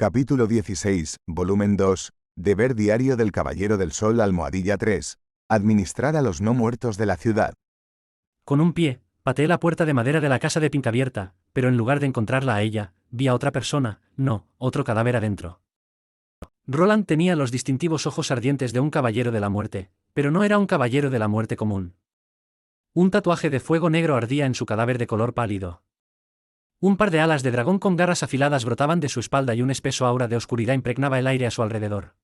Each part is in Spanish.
Capítulo 16, volumen 2, Deber diario del Caballero del Sol, almohadilla 3. Administrar a los no muertos de la ciudad. Con un pie, pateé la puerta de madera de la casa de Pink abierta, pero en lugar de encontrarla a ella, vi a otra persona, no, otro cadáver adentro. Roland tenía los distintivos ojos ardientes de un caballero de la muerte, pero no era un caballero de la muerte común. Un tatuaje de fuego negro ardía en su cadáver de color pálido. Un par de alas de dragón con garras afiladas brotaban de su espalda y un espeso aura de oscuridad impregnaba el aire a su alrededor.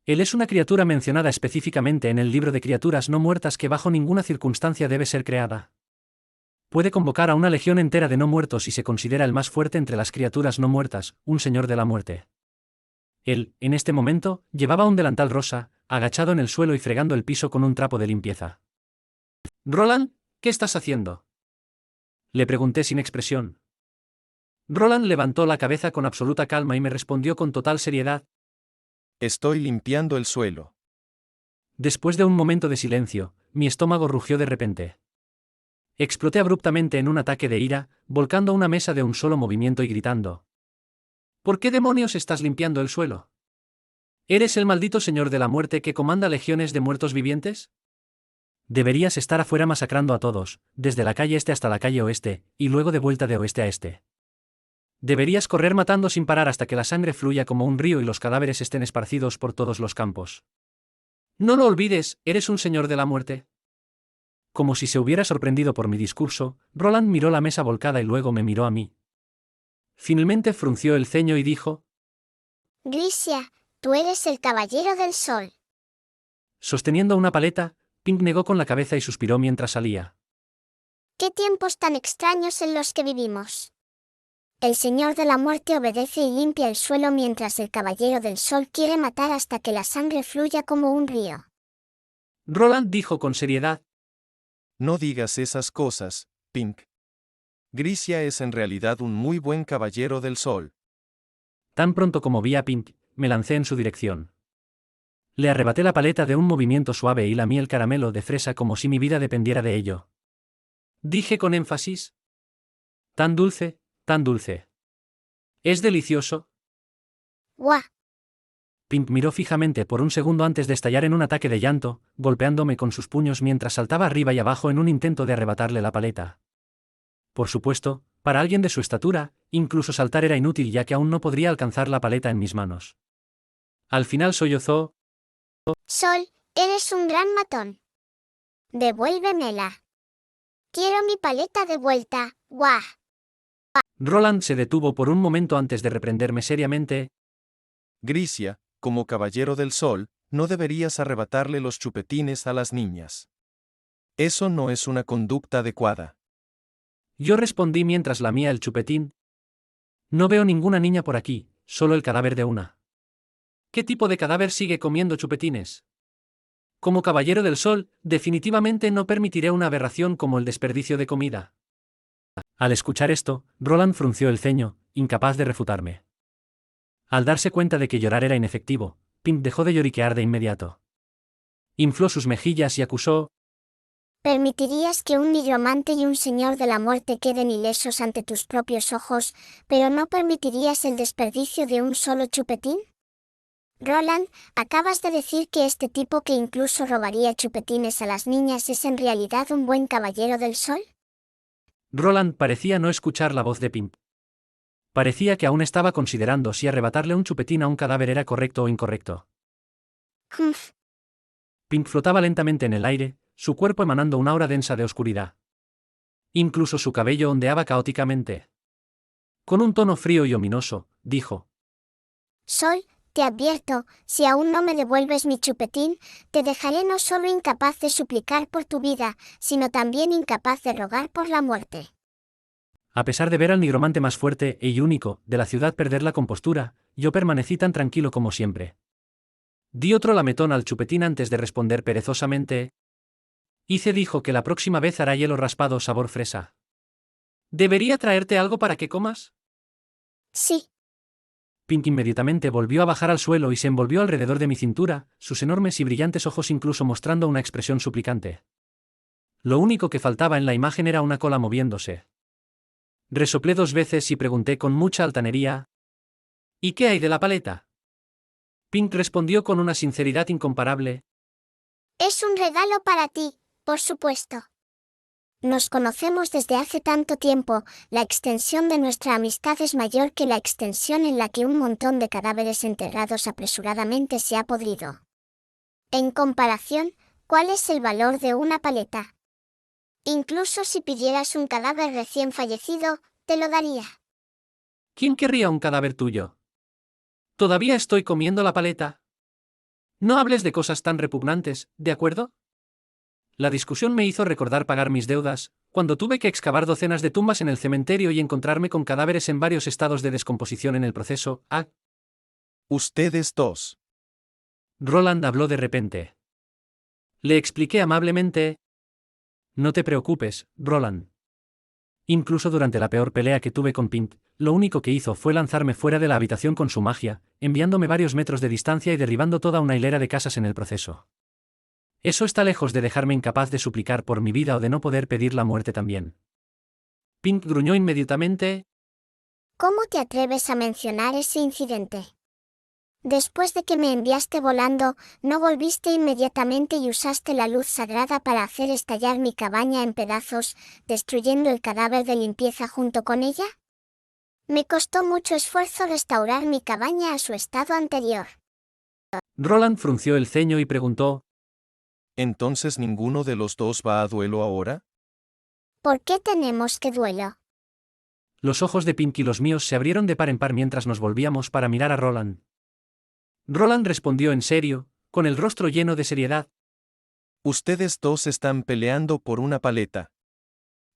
Él es una criatura mencionada específicamente en el libro de criaturas no muertas que bajo ninguna circunstancia debe ser creada. Puede convocar a una legión entera de no muertos y se considera el más fuerte entre las criaturas no muertas, un señor de la muerte. Él, en este momento, llevaba un delantal rosa, agachado en el suelo y fregando el piso con un trapo de limpieza. «Roland, ¿qué estás haciendo?», le pregunté sin expresión. Roland levantó la cabeza con absoluta calma y me respondió con total seriedad: «Estoy limpiando el suelo». Después de un momento de silencio, mi estómago rugió de repente. Exploté abruptamente en un ataque de ira, volcando una mesa de un solo movimiento y gritando: «¿Por qué demonios estás limpiando el suelo? ¿Eres el maldito señor de la muerte que comanda legiones de muertos vivientes? Deberías estar afuera masacrando a todos, desde la calle este hasta la calle oeste, y luego de vuelta de oeste a este. Deberías correr matando sin parar hasta que la sangre fluya como un río y los cadáveres estén esparcidos por todos los campos. No lo olvides, ¿eres un señor de la muerte?». Como si se hubiera sorprendido por mi discurso, Roland miró la mesa volcada y luego me miró a mí. Finalmente frunció el ceño y dijo: «Grisia, tú eres el Caballero del Sol». Sosteniendo una paleta, Pink negó con la cabeza y suspiró mientras salía. «Qué tiempos tan extraños en los que vivimos. El Señor de la Muerte obedece y limpia el suelo mientras el Caballero del Sol quiere matar hasta que la sangre fluya como un río». Roland dijo con seriedad: «No digas esas cosas, Pink. Grisia es en realidad un muy buen caballero del sol». Tan pronto como vi a Pink, me lancé en su dirección. Le arrebaté la paleta de un movimiento suave y lamí el caramelo de fresa como si mi vida dependiera de ello. Dije con énfasis: «Tan dulce, tan dulce. ¿Es delicioso?». «¡Guau!». Pink miró fijamente por un segundo antes de estallar en un ataque de llanto, golpeándome con sus puños mientras saltaba arriba y abajo en un intento de arrebatarle la paleta. Por supuesto, para alguien de su estatura, incluso saltar era inútil ya que aún no podría alcanzar la paleta en mis manos. Al final sollozó: «Sol, eres un gran matón. Devuélvemela. Quiero mi paleta de vuelta, ¡guau!». Roland se detuvo por un momento antes de reprenderme seriamente: «Grisia, como caballero del sol, no deberías arrebatarle los chupetines a las niñas. Eso no es una conducta adecuada». Yo respondí mientras lamía el chupetín: «No veo ninguna niña por aquí, solo el cadáver de una». ¿Qué tipo de cadáver sigue comiendo chupetines? Como caballero del sol, definitivamente no permitiré una aberración como el desperdicio de comida. Al escuchar esto, Roland frunció el ceño, incapaz de refutarme. Al darse cuenta de que llorar era inefectivo, Pink dejó de lloriquear de inmediato. Infló sus mejillas y acusó: «¿Permitirías que un nigromante y un señor de la muerte queden ilesos ante tus propios ojos, pero no permitirías el desperdicio de un solo chupetín? Roland, ¿acabas de decir que este tipo que incluso robaría chupetines a las niñas es en realidad un buen caballero del sol?». Roland parecía no escuchar la voz de Pink. Parecía que aún estaba considerando si arrebatarle un chupetín a un cadáver era correcto o incorrecto. «Humph». Pink flotaba lentamente en el aire, su cuerpo emanando una aura densa de oscuridad. Incluso su cabello ondeaba caóticamente. Con un tono frío y ominoso, dijo: «Sol, te advierto, si aún no me devuelves mi chupetín, te dejaré no solo incapaz de suplicar por tu vida, sino también incapaz de rogar por la muerte». A pesar de ver al nigromante más fuerte y único de la ciudad perder la compostura, yo permanecí tan tranquilo como siempre. Di otro lametón al chupetín antes de responder perezosamente: «Ice dijo que la próxima vez hará hielo raspado sabor fresa. ¿Debería traerte algo para que comas?». «Sí». Pink inmediatamente volvió a bajar al suelo y se envolvió alrededor de mi cintura, sus enormes y brillantes ojos incluso mostrando una expresión suplicante. Lo único que faltaba en la imagen era una cola moviéndose. Resoplé 2 veces y pregunté con mucha altanería: ¿Y qué hay de la paleta? Pink respondió con una sinceridad incomparable. Es un regalo para ti, por supuesto. Nos conocemos desde hace tanto tiempo, la extensión de nuestra amistad es mayor que la extensión en la que un montón de cadáveres enterrados apresuradamente se ha podrido. En comparación, ¿cuál es el valor de una paleta? Incluso si pidieras un cadáver recién fallecido, te lo daría. ¿Quién querría un cadáver tuyo? Todavía estoy comiendo la paleta. No hables de cosas tan repugnantes, ¿de acuerdo? La discusión me hizo recordar pagar mis deudas, cuando tuve que excavar docenas de tumbas en el cementerio y encontrarme con cadáveres en varios estados de descomposición en el proceso. Ah, Ustedes dos. Roland habló de repente. Le expliqué amablemente. No te preocupes, Roland. Incluso durante la peor pelea que tuve con Pink, lo único que hizo fue lanzarme fuera de la habitación con su magia, enviándome varios metros de distancia y derribando toda una hilera de casas en el proceso. Eso está lejos de dejarme incapaz de suplicar por mi vida o de no poder pedir la muerte también. Pink gruñó inmediatamente. ¿Cómo te atreves a mencionar ese incidente? Después de que me enviaste volando, ¿no volviste inmediatamente y usaste la luz sagrada para hacer estallar mi cabaña en pedazos, destruyendo el cadáver de limpieza junto con ella? Me costó mucho esfuerzo restaurar mi cabaña a su estado anterior. Roland frunció el ceño y preguntó. ¿Entonces ninguno de los dos va a duelo ahora? ¿Por qué tenemos que duelo? Los ojos de Pink y los míos se abrieron de par en par mientras nos volvíamos para mirar a Roland. Roland respondió en serio, con el rostro lleno de seriedad. Ustedes dos están peleando por una paleta.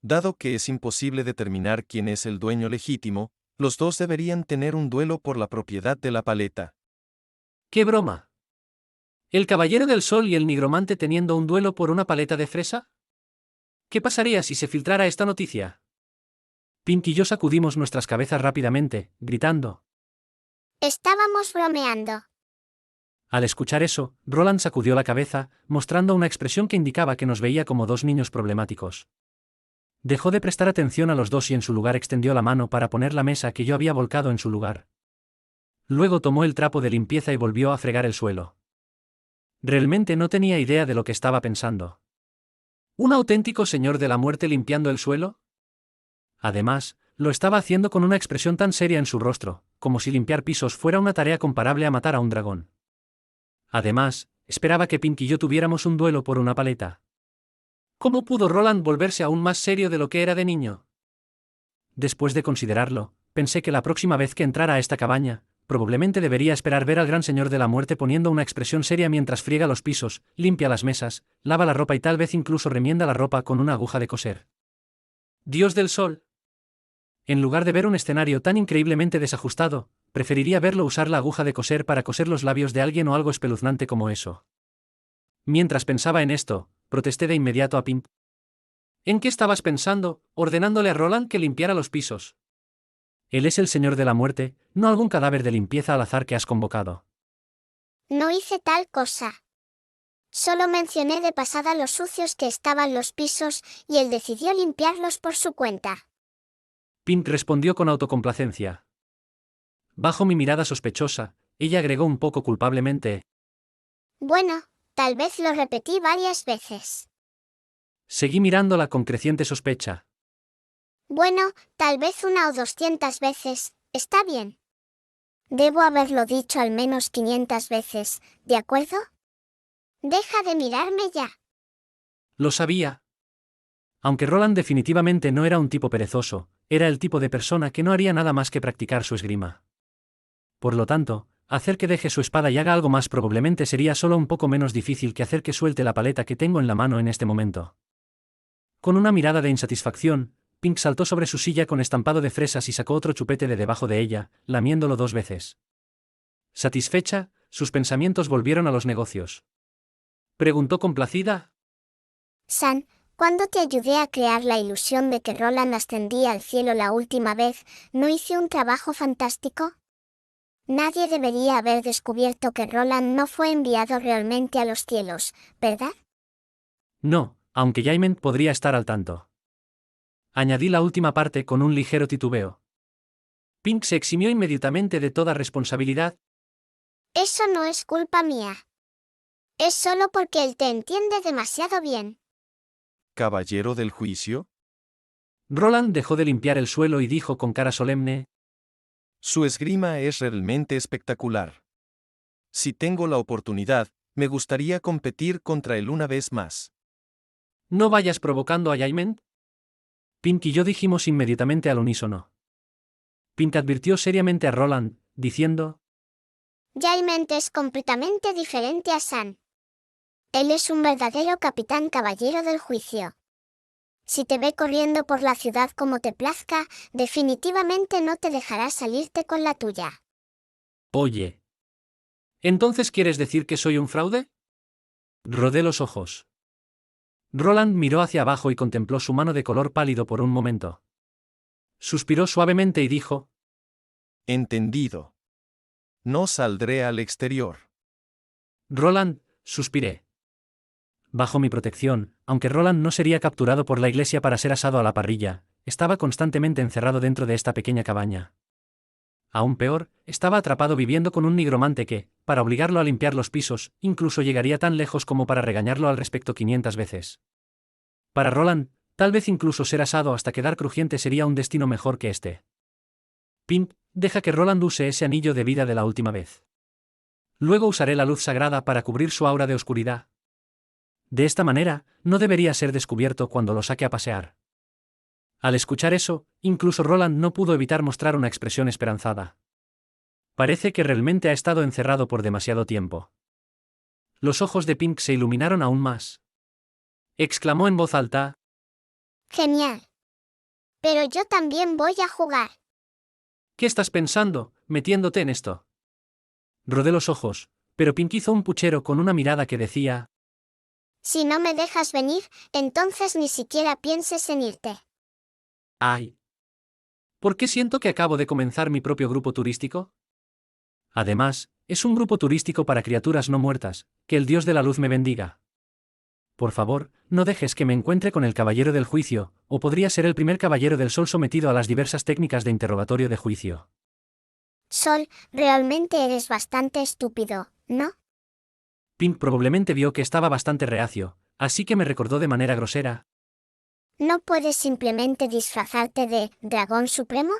Dado que es imposible determinar quién es el dueño legítimo, los dos deberían tener un duelo por la propiedad de la paleta. ¡Qué broma! ¿El Caballero del Sol y el Nigromante teniendo un duelo por una paleta de fresa? ¿Qué pasaría si se filtrara esta noticia? Pink y yo sacudimos nuestras cabezas rápidamente, gritando. Estábamos bromeando. Al escuchar eso, Roland sacudió la cabeza, mostrando una expresión que indicaba que nos veía como dos niños problemáticos. Dejó de prestar atención a los dos y en su lugar extendió la mano para poner la mesa que yo había volcado en su lugar. Luego tomó el trapo de limpieza y volvió a fregar el suelo. Realmente no tenía idea de lo que estaba pensando. ¿Un auténtico señor de la muerte limpiando el suelo? Además, lo estaba haciendo con una expresión tan seria en su rostro, como si limpiar pisos fuera una tarea comparable a matar a un dragón. Además, esperaba que Pink y yo tuviéramos un duelo por una paleta. ¿Cómo pudo Roland volverse aún más serio de lo que era de niño? Después de considerarlo, pensé que la próxima vez que entrara a esta cabaña, probablemente debería esperar ver al gran señor de la muerte poniendo una expresión seria mientras friega los pisos, limpia las mesas, lava la ropa y tal vez incluso remienda la ropa con una aguja de coser. Dios del sol. En lugar de ver un escenario tan increíblemente desajustado, preferiría verlo usar la aguja de coser para coser los labios de alguien o algo espeluznante como eso. Mientras pensaba en esto, protesté de inmediato a Pink. ¿En qué estabas pensando, ordenándole a Roland que limpiara los pisos? Él es el señor de la muerte, no algún cadáver de limpieza al azar que has convocado. No hice tal cosa. Solo mencioné de pasada lo sucios que estaban los pisos, y él decidió limpiarlos por su cuenta. Pink respondió con autocomplacencia. Bajo mi mirada sospechosa, ella agregó un poco culpablemente. Bueno, tal vez lo repetí varias veces. Seguí mirándola con creciente sospecha. Bueno, tal vez 1 o 200 veces, está bien. Debo haberlo dicho al menos 500 veces, ¿de acuerdo? Deja de mirarme ya. Lo sabía. Aunque Roland definitivamente no era un tipo perezoso, era el tipo de persona que no haría nada más que practicar su esgrima. Por lo tanto, hacer que deje su espada y haga algo más probablemente sería solo un poco menos difícil que hacer que suelte la paleta que tengo en la mano en este momento. Con una mirada de insatisfacción, Pink saltó sobre su silla con estampado de fresas y sacó otro chupete de debajo de ella, lamiéndolo 2 veces. Satisfecha, sus pensamientos volvieron a los negocios. Preguntó complacida. San, cuando te ayudé a crear la ilusión de que Roland ascendía al cielo la última vez, ¿no hice un trabajo fantástico? Nadie debería haber descubierto que Roland no fue enviado realmente a los cielos, ¿verdad? No, aunque Jaime podría estar al tanto. Añadí la última parte con un ligero titubeo. Pink se eximió inmediatamente de toda responsabilidad. Eso no es culpa mía. Es solo porque él te entiende demasiado bien. ¿Caballero del juicio? Roland dejó de limpiar el suelo y dijo con cara solemne: Su esgrima es realmente espectacular. Si tengo la oportunidad, me gustaría competir contra él una vez más. ¿No vayas provocando a Jaiment? Pink y yo dijimos inmediatamente al unísono. Pink advirtió seriamente a Roland, diciendo: Jaiment es completamente diferente a San. Él es un verdadero capitán caballero del juicio. Si te ve corriendo por la ciudad como te plazca, definitivamente no te dejará salirte con la tuya. Oye. ¿Entonces quieres decir que soy un fraude? Rodé los ojos. Roland miró hacia abajo y contempló su mano de color pálido por un momento. Suspiró suavemente y dijo: Entendido. No saldré al exterior. Roland, suspiré. Bajo mi protección, aunque Roland no sería capturado por la iglesia para ser asado a la parrilla, estaba constantemente encerrado dentro de esta pequeña cabaña. Aún peor, estaba atrapado viviendo con un nigromante que, para obligarlo a limpiar los pisos, incluso llegaría tan lejos como para regañarlo al respecto 500 veces. Para Roland, tal vez incluso ser asado hasta quedar crujiente sería un destino mejor que este. Pimp, deja que Roland use ese anillo de vida de la última vez. Luego usaré la luz sagrada para cubrir su aura de oscuridad. De esta manera, no debería ser descubierto cuando lo saque a pasear. Al escuchar eso, incluso Roland no pudo evitar mostrar una expresión esperanzada. Parece que realmente ha estado encerrado por demasiado tiempo. Los ojos de Pink se iluminaron aún más. Exclamó en voz alta: Genial. Pero yo también voy a jugar. ¿Qué estás pensando, metiéndote en esto? Rodé los ojos, pero Pink hizo un puchero con una mirada que decía: Si no me dejas venir, entonces ni siquiera pienses en irte. ¡Ay! ¿Por qué siento que acabo de comenzar mi propio grupo turístico? Además, es un grupo turístico para criaturas no muertas, que el Dios de la Luz me bendiga. Por favor, no dejes que me encuentre con el Caballero del Juicio, o podría ser el primer Caballero del Sol sometido a las diversas técnicas de interrogatorio de juicio. Sol, realmente eres bastante estúpido, ¿no? Pink probablemente vio que estaba bastante reacio, así que me recordó de manera grosera: ¿No puedes simplemente disfrazarte de Dragón Supremo?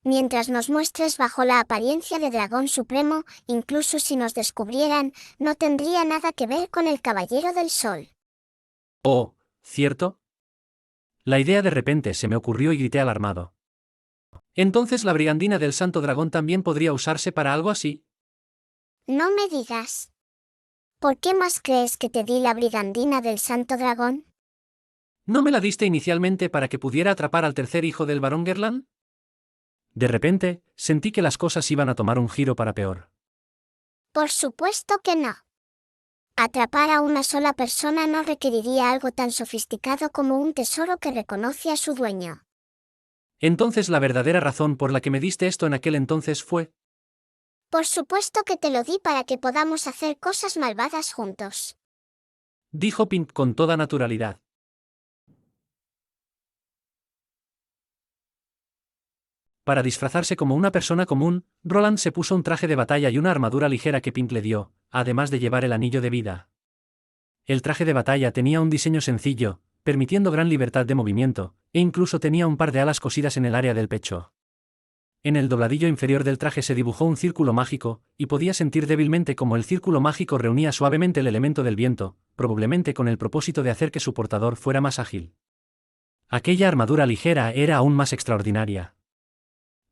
Mientras nos muestres bajo la apariencia de Dragón Supremo, incluso si nos descubrieran, no tendría nada que ver con el Caballero del Sol. «Oh, ¿cierto?» La idea de repente se me ocurrió y grité alarmado. ¿Entonces la brigandina del Santo Dragón también podría usarse para algo así? No me digas. ¿Por qué más crees que te di la brigandina del Santo Dragón? ¿No me la diste inicialmente para que pudiera atrapar al tercer hijo del barón Gerland? De repente, sentí que las cosas iban a tomar un giro para peor. Por supuesto que no. Atrapar a una sola persona no requeriría algo tan sofisticado como un tesoro que reconoce a su dueño. Entonces la verdadera razón por la que me diste esto en aquel entonces fue... Por supuesto que te lo di para que podamos hacer cosas malvadas juntos. Dijo Pink con toda naturalidad. Para disfrazarse como una persona común, Roland se puso un traje de batalla y una armadura ligera que Pink le dio, además de llevar el anillo de vida. El traje de batalla tenía un diseño sencillo, permitiendo gran libertad de movimiento, e incluso tenía un par de alas cosidas en el área del pecho. En el dobladillo inferior del traje se dibujó un círculo mágico, y podía sentir débilmente cómo el círculo mágico reunía suavemente el elemento del viento, probablemente con el propósito de hacer que su portador fuera más ágil. Aquella armadura ligera era aún más extraordinaria.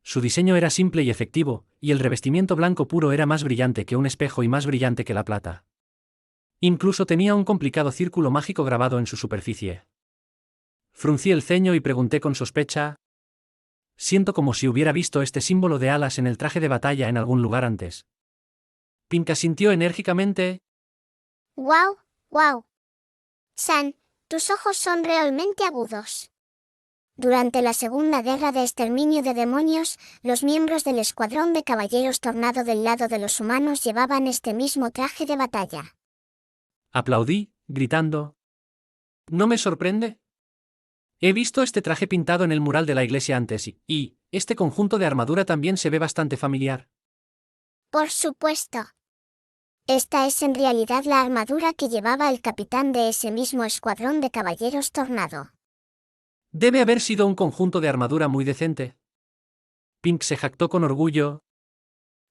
Su diseño era simple y efectivo, y el revestimiento blanco puro era más brillante que un espejo y más brillante que la plata. Incluso tenía un complicado círculo mágico grabado en su superficie. Fruncí el ceño y pregunté con sospecha: siento como si hubiera visto este símbolo de alas en el traje de batalla en algún lugar antes. Pink asintió enérgicamente. ¡Guau! ¡Guau! San, tus ojos son realmente agudos. Durante la Segunda Guerra de Exterminio de Demonios, los miembros del Escuadrón de Caballeros Tornado del lado de los humanos llevaban este mismo traje de batalla. Aplaudí, gritando: ¿no me sorprende? He visto este traje pintado en el mural de la iglesia antes y, este conjunto de armadura también se ve bastante familiar. Por supuesto. Esta es en realidad la armadura que llevaba el capitán de ese mismo escuadrón de caballeros Tornado. Debe haber sido un conjunto de armadura muy decente. Pink se jactó con orgullo.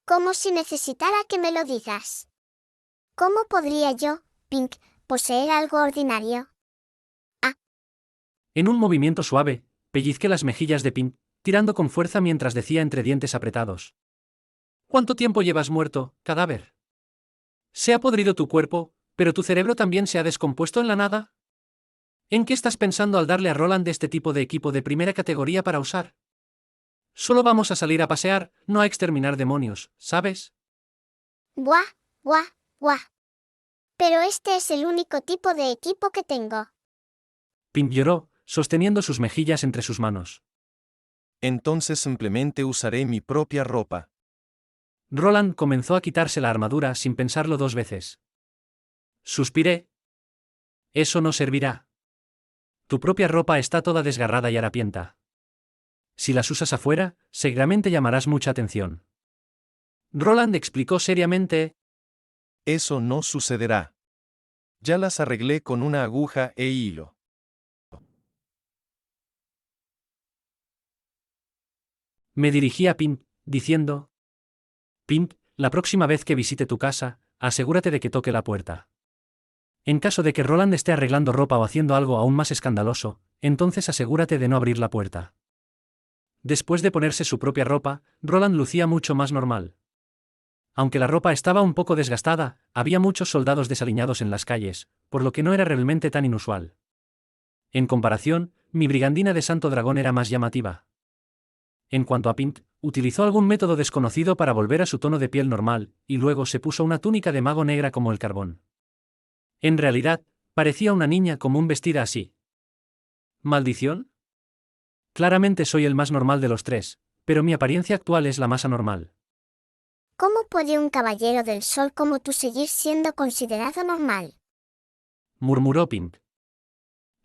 Como si necesitara que me lo digas. ¿Cómo podría yo, Pink, poseer algo ordinario? En un movimiento suave, pellizqué las mejillas de Pink, tirando con fuerza mientras decía entre dientes apretados. ¿Cuánto tiempo llevas muerto, cadáver? Se ha podrido tu cuerpo, pero tu cerebro también se ha descompuesto en la nada. ¿En qué estás pensando al darle a Roland este tipo de equipo de primera categoría para usar? Solo vamos a salir a pasear, no a exterminar demonios, ¿sabes? Buah, buah, buah. Pero este es el único tipo de equipo que tengo. Pink lloró, sosteniendo sus mejillas entre sus manos. Entonces simplemente usaré mi propia ropa. Roland comenzó a quitarse la armadura sin pensarlo 2 veces. Suspiré. Eso no servirá. Tu propia ropa está toda desgarrada y harapienta. Si las usas afuera, seguramente llamarás mucha atención. Roland explicó seriamente. Eso no sucederá. Ya las arreglé con una aguja e hilo. Me dirigí a Pink, diciendo: Pink, la próxima vez que visite tu casa, asegúrate de que toque la puerta. En caso de que Roland esté arreglando ropa o haciendo algo aún más escandaloso, entonces asegúrate de no abrir la puerta. Después de ponerse su propia ropa, Roland lucía mucho más normal. Aunque la ropa estaba un poco desgastada, había muchos soldados desaliñados en las calles, por lo que no era realmente tan inusual. En comparación, mi brigandina de Santo Dragón era más llamativa. En cuanto a Pink, utilizó algún método desconocido para volver a su tono de piel normal, y luego se puso una túnica de mago negra como el carbón. En realidad, parecía una niña común vestida así. ¿Maldición? Claramente soy el más normal de los 3, pero mi apariencia actual es la más anormal. ¿Cómo puede un caballero del sol como tú seguir siendo considerado normal? Murmuró Pink.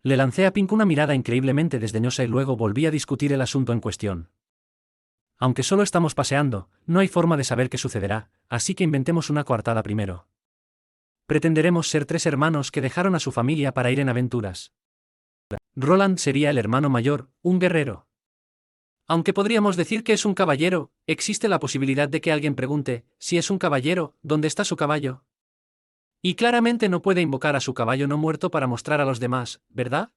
Le lancé a Pink una mirada increíblemente desdeñosa y luego volví a discutir el asunto en cuestión. Aunque solo estamos paseando, no hay forma de saber qué sucederá, así que inventemos una coartada primero. Pretenderemos ser 3 hermanos que dejaron a su familia para ir en aventuras. Roland sería el hermano mayor, un guerrero. Aunque podríamos decir que es un caballero, existe la posibilidad de que alguien pregunte, si es un caballero, ¿dónde está su caballo? Y claramente no puede invocar a su caballo no muerto para mostrar a los demás, ¿verdad?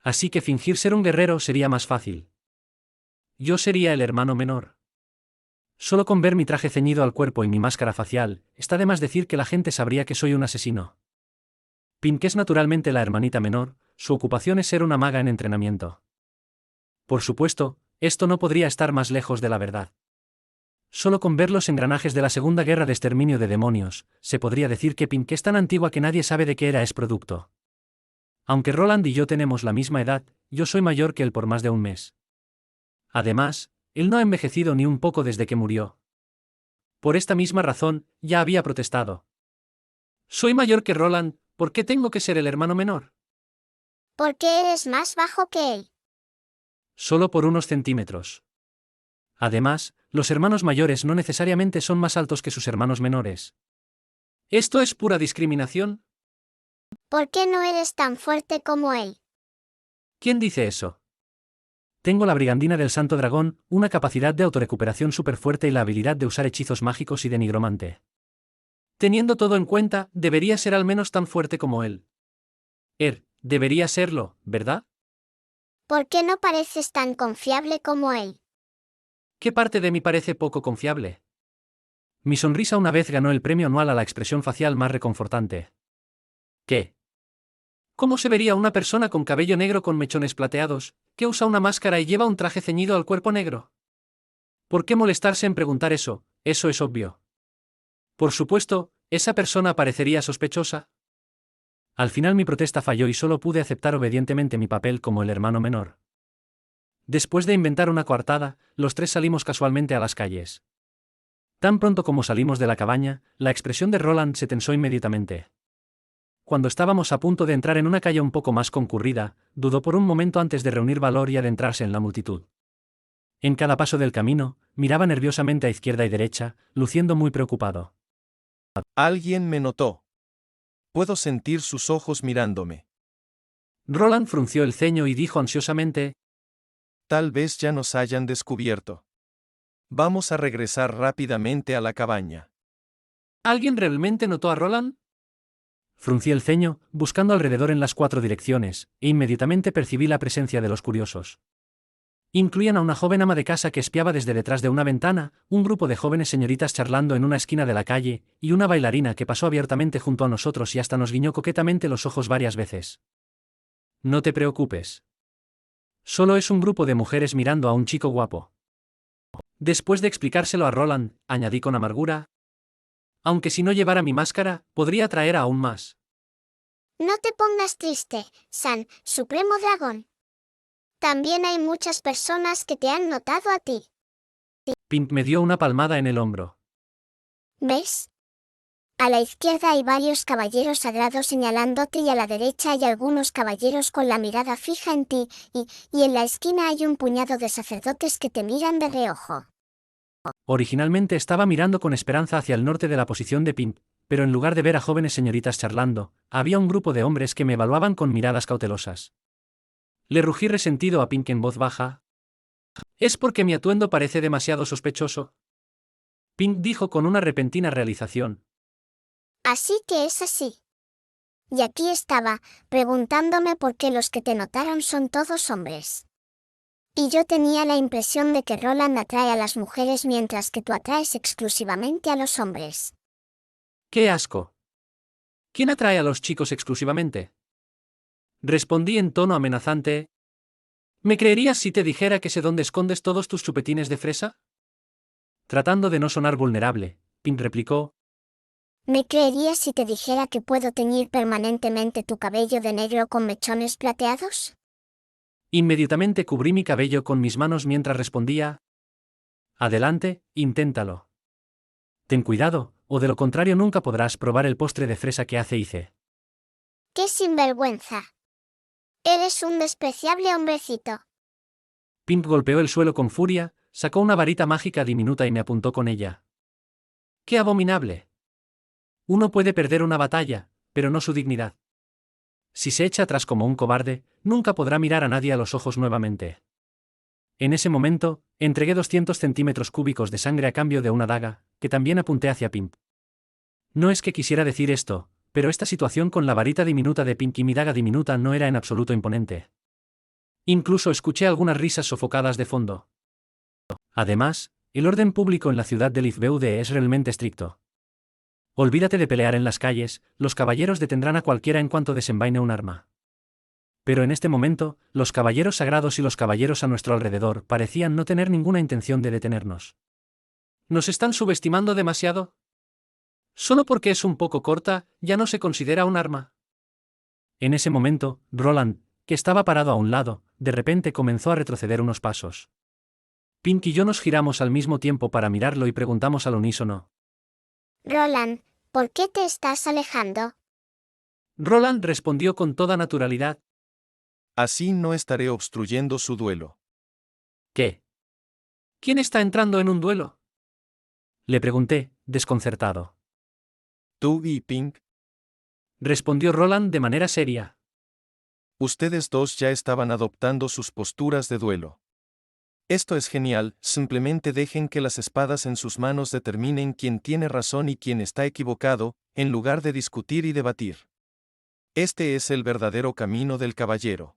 Así que fingir ser un guerrero sería más fácil. Yo sería el hermano menor. Solo con ver mi traje ceñido al cuerpo y mi máscara facial, está de más decir que la gente sabría que soy un asesino. Pink es naturalmente la hermanita menor, su ocupación es ser una maga en entrenamiento. Por supuesto, esto no podría estar más lejos de la verdad. Solo con ver los engranajes de la Segunda Guerra de Exterminio de Demonios, se podría decir que Pink es tan antigua que nadie sabe de qué era es producto. Aunque Roland y yo tenemos la misma edad, yo soy mayor que él por más de un mes. Además, él no ha envejecido ni un poco desde que murió. Por esta misma razón, ya había protestado. Soy mayor que Roland, ¿por qué tengo que ser el hermano menor? Porque eres más bajo que él. Solo por unos centímetros. Además, los hermanos mayores no necesariamente son más altos que sus hermanos menores. ¿Esto es pura discriminación? ¿Por qué no eres tan fuerte como él? ¿Quién dice eso? Tengo la brigandina del Santo Dragón, una capacidad de autorrecuperación súper fuerte y la habilidad de usar hechizos mágicos y de nigromante. Teniendo todo en cuenta, debería ser al menos tan fuerte como él. Debería serlo, ¿verdad? ¿Por qué no pareces tan confiable como él? ¿Qué parte de mí parece poco confiable? Mi sonrisa una vez ganó el premio anual a la expresión facial más reconfortante. ¿Qué? ¿Cómo se vería una persona con cabello negro con mechones plateados, que usa una máscara y lleva un traje ceñido al cuerpo negro? ¿Por qué molestarse en preguntar eso? Eso es obvio. Por supuesto, ¿esa persona parecería sospechosa? Al final mi protesta falló y solo pude aceptar obedientemente mi papel como el hermano menor. Después de inventar una coartada, los 3 salimos casualmente a las calles. Tan pronto como salimos de la cabaña, la expresión de Roland se tensó inmediatamente. Cuando estábamos a punto de entrar en una calle un poco más concurrida, dudó por un momento antes de reunir valor y adentrarse en la multitud. En cada paso del camino, miraba nerviosamente a izquierda y derecha, luciendo muy preocupado. Alguien me notó. Puedo sentir sus ojos mirándome. Roland frunció el ceño y dijo ansiosamente: Tal vez ya nos hayan descubierto. Vamos a regresar rápidamente a la cabaña. ¿Alguien realmente notó a Roland? Fruncí el ceño, buscando alrededor en las 4 direcciones, e inmediatamente percibí la presencia de los curiosos. Incluían a una joven ama de casa que espiaba desde detrás de una ventana, un grupo de jóvenes señoritas charlando en una esquina de la calle, y una bailarina que pasó abiertamente junto a nosotros y hasta nos guiñó coquetamente los ojos varias veces. No te preocupes. Solo es un grupo de mujeres mirando a un chico guapo. Después de explicárselo a Roland, añadí con amargura: aunque si no llevara mi máscara, podría atraer aún más. No te pongas triste, San, Supremo Dragón. También hay muchas personas que te han notado a ti. Pimp me dio una palmada en el hombro. ¿Ves? A la izquierda hay varios caballeros sagrados señalándote y a la derecha hay algunos caballeros con la mirada fija en ti, y en la esquina hay un puñado de sacerdotes que te miran de reojo. Originalmente estaba mirando con esperanza hacia el norte de la posición de Pimp, pero en lugar de ver a jóvenes señoritas charlando, había un grupo de hombres que me evaluaban con miradas cautelosas. Le rugí resentido a Pimp en voz baja: ¿es porque mi atuendo parece demasiado sospechoso? Pimp dijo con una repentina realización: Así que es así. Y aquí estaba, preguntándome por qué los que te notaron son todos hombres. Y yo tenía la impresión de que Roland atrae a las mujeres mientras que tú atraes exclusivamente a los hombres. ¡qué asco! ¿Quién atrae a los chicos exclusivamente? Respondí en tono amenazante: ¿me creerías si te dijera que sé dónde escondes todos tus chupetines de fresa? Tratando de no sonar vulnerable, Pimp replicó: ¿Me creerías si te dijera que puedo teñir permanentemente tu cabello de negro con mechones plateados? Inmediatamente cubrí mi cabello con mis manos mientras respondía: adelante, inténtalo. Ten cuidado, o de lo contrario nunca podrás probar el postre de fresa que hace Ice. ¡Qué sinvergüenza! Eres un despreciable hombrecito. Pimp golpeó el suelo con furia, sacó una varita mágica diminuta y me apuntó con ella. ¡Qué abominable! Uno puede perder una batalla, pero no su dignidad. Si se echa atrás como un cobarde, nunca podrá mirar a nadie a los ojos nuevamente. En ese momento, entregué 200 centímetros cúbicos de sangre a cambio de una daga, que también apunté hacia Pimp. No es que quisiera decir esto, pero esta situación con la varita diminuta de Pimp y mi daga diminuta no era en absoluto imponente. Incluso escuché algunas risas sofocadas de fondo. Además, el orden público en la ciudad de Lifbeude es realmente estricto. Olvídate de pelear en las calles, los caballeros detendrán a cualquiera en cuanto desenvaine un arma. Pero en este momento, los caballeros sagrados y los caballeros a nuestro alrededor parecían no tener ninguna intención de detenernos. ¿Nos están subestimando demasiado? Solo porque es un poco corta, ya no se considera un arma. En ese momento, Roland, que estaba parado a un lado, de repente comenzó a retroceder unos pasos. Pink y yo nos giramos al mismo tiempo para mirarlo y preguntamos al unísono: Roland, ¿por qué te estás alejando? Roland respondió con toda naturalidad: Así no estaré obstruyendo su duelo. ¿qué? ¿Quién está entrando en un duelo? Le pregunté, desconcertado. Tú y Pink, Respondió Roland de manera seria. ustedes dos ya estaban adoptando sus posturas de duelo. Esto es genial, simplemente dejen que las espadas en sus manos determinen quién tiene razón y quién está equivocado, en lugar de discutir y debatir. Este es el verdadero camino del caballero.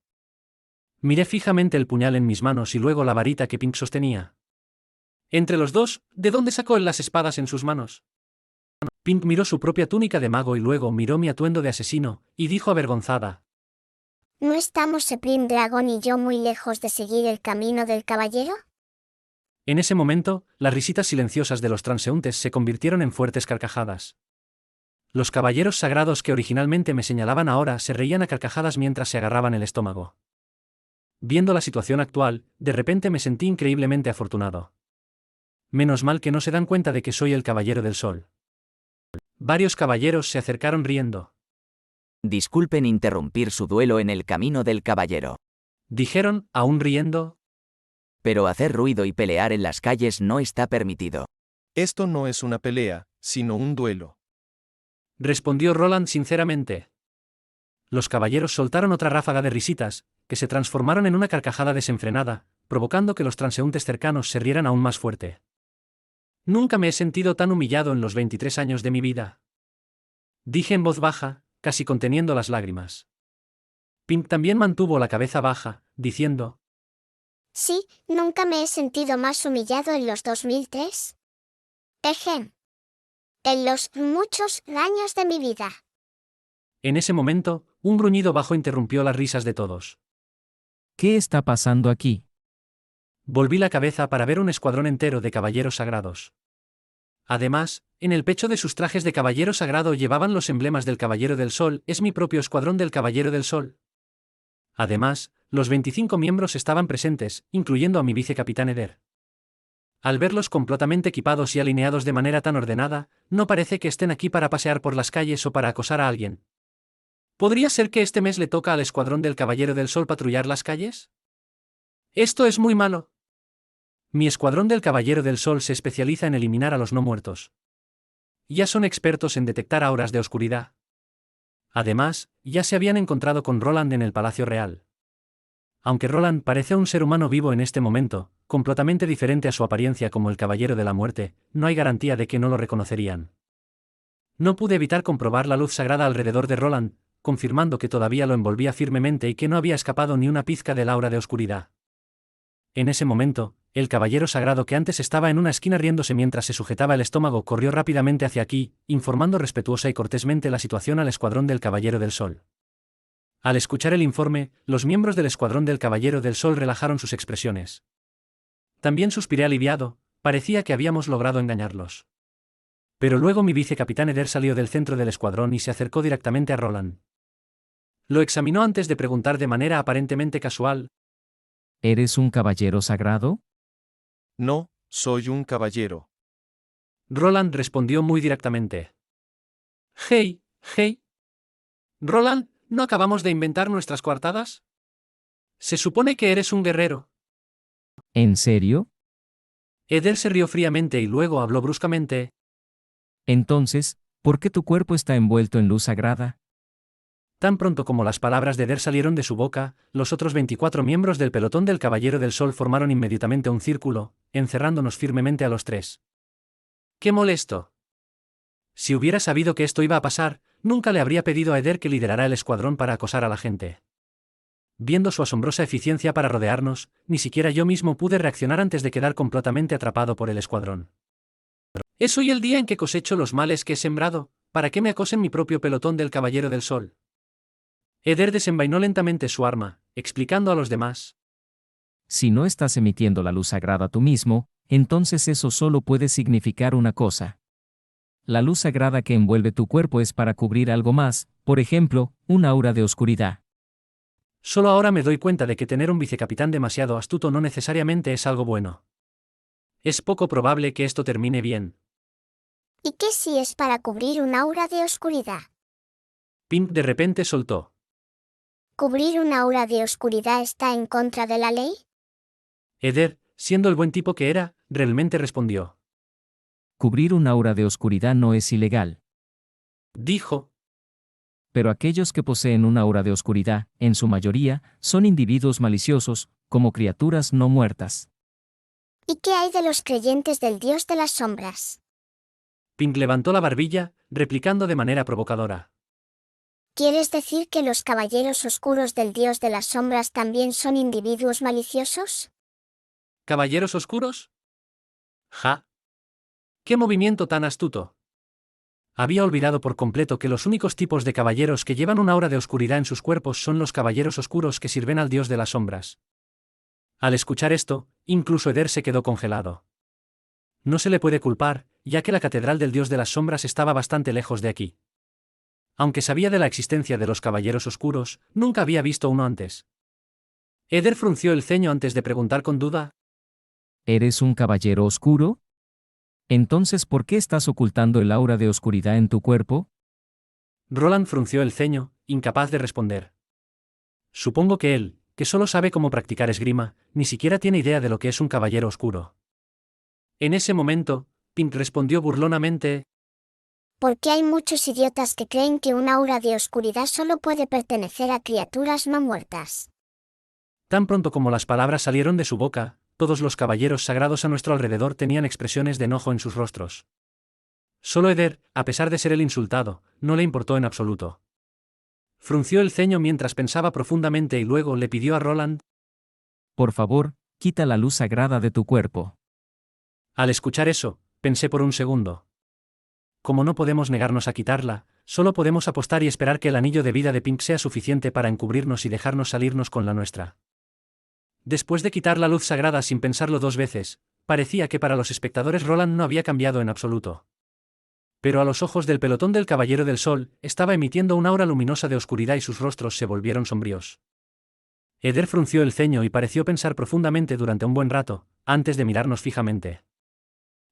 Miré fijamente el puñal en mis manos y luego la varita que Pink sostenía. Entre los dos, ¿de dónde sacó él las espadas en sus manos? Pink miró su propia túnica de mago y luego miró mi atuendo de asesino, y dijo avergonzada: ¿No estamos Supreme Dragon y yo muy lejos de seguir el camino del caballero? En ese momento, las risitas silenciosas de los transeúntes se convirtieron en fuertes carcajadas. Los caballeros sagrados que originalmente me señalaban ahora se reían a carcajadas mientras se agarraban el estómago. Viendo la situación actual, de repente me sentí increíblemente afortunado. Menos mal que no se dan cuenta de que soy el caballero del sol. Varios caballeros se acercaron riendo. Disculpen interrumpir su duelo en el camino del caballero. Dijeron, aún riendo: Pero hacer ruido y pelear en las calles no está permitido. Esto no es una pelea, sino un duelo. Respondió Roland sinceramente. Los caballeros soltaron otra ráfaga de risitas, que se transformaron en una carcajada desenfrenada, provocando que los transeúntes cercanos se rieran aún más fuerte. Nunca me he sentido tan humillado en los 23 años de mi vida. Dije en voz baja, casi conteniendo las lágrimas. Pimp también mantuvo la cabeza baja, diciendo: Sí, nunca me he sentido más humillado en los 2003. Ejem. En los muchos años de mi vida. En ese momento, un gruñido bajo interrumpió las risas de todos. ¿Qué está pasando aquí? Volví la cabeza para ver un escuadrón entero de caballeros sagrados. Además, en el pecho de sus trajes de caballero sagrado llevaban los emblemas del Caballero del Sol. Es mi propio escuadrón del Caballero del Sol. Además, los 25 miembros estaban presentes, incluyendo a mi vicecapitán Eder. Al verlos completamente equipados y alineados de manera tan ordenada, no parece que estén aquí para pasear por las calles o para acosar a alguien. ¿Podría ser que este mes le toca al escuadrón del Caballero del Sol patrullar las calles? Esto es muy malo. Mi escuadrón del Caballero del Sol se especializa en eliminar a los no muertos. Ya son expertos en detectar auras de oscuridad. Además, ya se habían encontrado con Roland en el Palacio Real. Aunque Roland parece un ser humano vivo en este momento, completamente diferente a su apariencia como el Caballero de la Muerte, no hay garantía de que no lo reconocerían. No pude evitar comprobar la luz sagrada alrededor de Roland, confirmando que todavía lo envolvía firmemente y que no había escapado ni una pizca del aura de oscuridad. En ese momento, el caballero sagrado que antes estaba en una esquina riéndose mientras se sujetaba el estómago corrió rápidamente hacia aquí, informando respetuosa y cortésmente la situación al escuadrón del Caballero del Sol. Al escuchar el informe, los miembros del escuadrón del Caballero del Sol relajaron sus expresiones. También suspiré aliviado, parecía que habíamos logrado engañarlos. Pero luego mi vicecapitán Eder salió del centro del escuadrón y se acercó directamente a Roland. Lo examinó antes de preguntar de manera aparentemente casual: ¿Eres un caballero sagrado? No, soy un caballero. Roland respondió muy directamente. Hey. Roland, ¿no acabamos de inventar nuestras coartadas? Se supone que eres un guerrero. ¿En serio? Eder se rió fríamente y luego habló bruscamente. Entonces, ¿por qué tu cuerpo está envuelto en luz sagrada? Tan pronto como las palabras de Eder salieron de su boca, los otros 24 miembros del pelotón del Caballero del Sol formaron inmediatamente un círculo, encerrándonos firmemente a los tres. ¡Qué molesto! Si hubiera sabido que esto iba a pasar, nunca le habría pedido a Eder que liderara el escuadrón para acosar a la gente. Viendo su asombrosa eficiencia para rodearnos, ni siquiera yo mismo pude reaccionar antes de quedar completamente atrapado por el escuadrón. Es hoy el día en que cosecho los males que he sembrado, ¿para qué me acosen mi propio pelotón del Caballero del Sol? Eder desenvainó lentamente su arma, explicando a los demás. Si no estás emitiendo la luz sagrada tú mismo, entonces eso solo puede significar una cosa. La luz sagrada que envuelve tu cuerpo es para cubrir algo más, por ejemplo, un aura de oscuridad. Solo ahora me doy cuenta de que tener un vicecapitán demasiado astuto no necesariamente es algo bueno. Es poco probable que esto termine bien. ¿Y qué si es para cubrir un aura de oscuridad? Pimp de repente soltó. ¿Cubrir un aura de oscuridad está en contra de la ley? Eder, siendo el buen tipo que era, realmente respondió. Cubrir un aura de oscuridad no es ilegal. Dijo. Pero aquellos que poseen un aura de oscuridad, en su mayoría, son individuos maliciosos, como criaturas no muertas. ¿Y qué hay de los creyentes del dios de las sombras? Pimp levantó la barbilla, replicando de manera provocadora. ¿Quieres decir que los caballeros oscuros del dios de las sombras también son individuos maliciosos? ¿Caballeros oscuros? ¡Ja! ¡Qué movimiento tan astuto! Había olvidado por completo que los únicos tipos de caballeros que llevan una aura de oscuridad en sus cuerpos son los caballeros oscuros que sirven al dios de las sombras. Al escuchar esto, incluso Eder se quedó congelado. No se le puede culpar, ya que la catedral del dios de las sombras estaba bastante lejos de aquí. Aunque sabía de la existencia de los caballeros oscuros, nunca había visto uno antes. Eder frunció el ceño antes de preguntar con duda. ¿Eres un caballero oscuro? Entonces, ¿por qué estás ocultando el aura de oscuridad en tu cuerpo? Roland frunció el ceño, incapaz de responder. Supongo que él, que solo sabe cómo practicar esgrima, ni siquiera tiene idea de lo que es un caballero oscuro. En ese momento, Pink respondió burlonamente: Porque hay muchos idiotas que creen que un aura de oscuridad solo puede pertenecer a criaturas no muertas. Tan pronto como las palabras salieron de su boca, todos los caballeros sagrados a nuestro alrededor tenían expresiones de enojo en sus rostros. Solo Eder, a pesar de ser el insultado, no le importó en absoluto. Frunció el ceño mientras pensaba profundamente y luego le pidió a Roland: Por favor, quita la luz sagrada de tu cuerpo. Al escuchar eso, pensé por un segundo. Como no podemos negarnos a quitarla, solo podemos apostar y esperar que el anillo de vida de Pink sea suficiente para encubrirnos y dejarnos salirnos con la nuestra. Después de quitar la luz sagrada sin pensarlo dos veces, parecía que para los espectadores Roland no había cambiado en absoluto. Pero a los ojos del pelotón del Caballero del Sol, estaba emitiendo una aura luminosa de oscuridad y sus rostros se volvieron sombríos. Eder frunció el ceño y pareció pensar profundamente durante un buen rato, antes de mirarnos fijamente.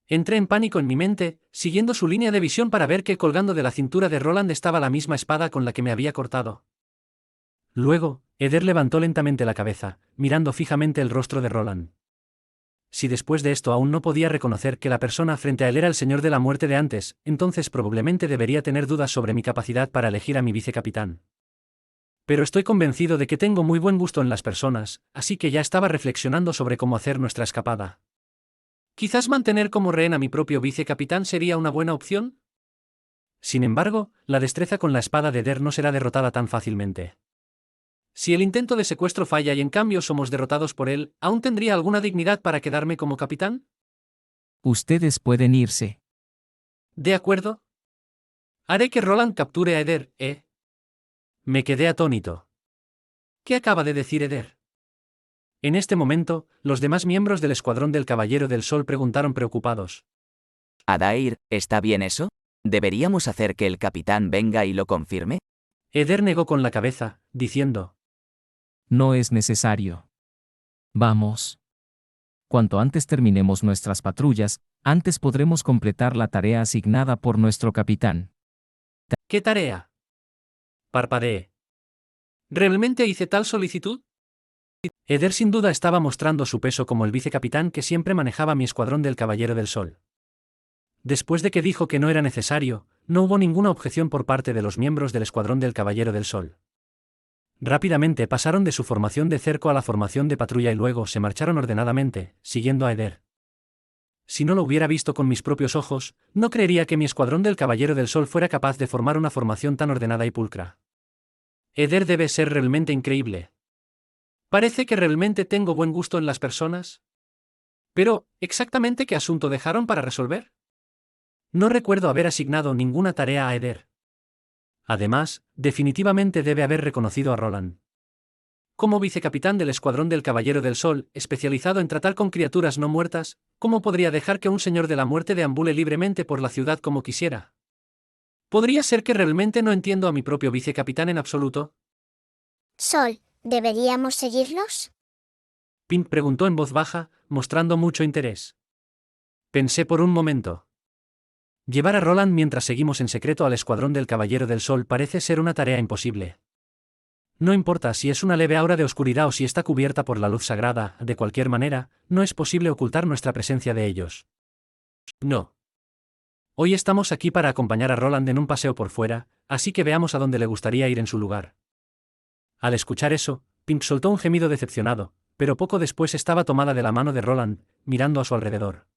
Entré en pánico en mi mente, siguiendo su línea de visión para ver que colgando de la cintura de Roland estaba la misma espada con la que me había cortado. Luego, Eder levantó lentamente la cabeza, mirando fijamente el rostro de Roland. Si después de esto aún no podía reconocer que la persona frente a él era el Señor de la Muerte de antes, entonces probablemente debería tener dudas sobre mi capacidad para elegir a mi vicecapitán. Pero estoy convencido de que tengo muy buen gusto en las personas, así que ya estaba reflexionando sobre cómo hacer nuestra escapada. ¿Quizás mantener como rehén a mi propio vicecapitán sería una buena opción? Sin embargo, la destreza con la espada de Eder no será derrotada tan fácilmente. Si el intento de secuestro falla y en cambio somos derrotados por él, ¿aún tendría alguna dignidad para quedarme como capitán? Ustedes pueden irse. ¿De acuerdo? Haré que Roland capture a Eder, ¿eh? Me quedé atónito. ¿Qué acaba de decir Eder? En este momento, los demás miembros del escuadrón del Caballero del Sol preguntaron preocupados: Adair, ¿está bien eso? ¿Deberíamos hacer que el capitán venga y lo confirme? Eder negó con la cabeza, diciendo: No es necesario. Vamos. Cuanto antes terminemos nuestras patrullas, antes podremos completar la tarea asignada por nuestro capitán. ¿Qué tarea? Parpadeé. ¿Realmente hice tal solicitud? Eder sin duda estaba mostrando su peso como el vicecapitán que siempre manejaba mi escuadrón del Caballero del Sol. Después de que dijo que no era necesario, no hubo ninguna objeción por parte de los miembros del escuadrón del Caballero del Sol. Rápidamente pasaron de su formación de cerco a la formación de patrulla y luego se marcharon ordenadamente, siguiendo a Eder. Si no lo hubiera visto con mis propios ojos, no creería que mi escuadrón del Caballero del Sol fuera capaz de formar una formación tan ordenada y pulcra. Eder debe ser realmente increíble. Parece que realmente tengo buen gusto en las personas. Pero, ¿exactamente qué asunto dejaron para resolver? No recuerdo haber asignado ninguna tarea a Eder. Además, definitivamente debe haber reconocido a Roland. Como vicecapitán del Escuadrón del Caballero del Sol, especializado en tratar con criaturas no muertas, ¿cómo podría dejar que un señor de la muerte deambule libremente por la ciudad como quisiera? ¿Podría ser que realmente no entiendo a mi propio vicecapitán en absoluto? Sol, ¿deberíamos seguirlos? Pink preguntó en voz baja, mostrando mucho interés. Pensé por un momento. Llevar a Roland mientras seguimos en secreto al Escuadrón del Caballero del Sol parece ser una tarea imposible. No importa si es una leve aura de oscuridad o si está cubierta por la luz sagrada, de cualquier manera, no es posible ocultar nuestra presencia de ellos. No. Hoy estamos aquí para acompañar a Roland en un paseo por fuera, así que veamos a dónde le gustaría ir en su lugar. Al escuchar eso, Pink soltó un gemido decepcionado, pero poco después estaba tomada de la mano de Roland, mirando a su alrededor.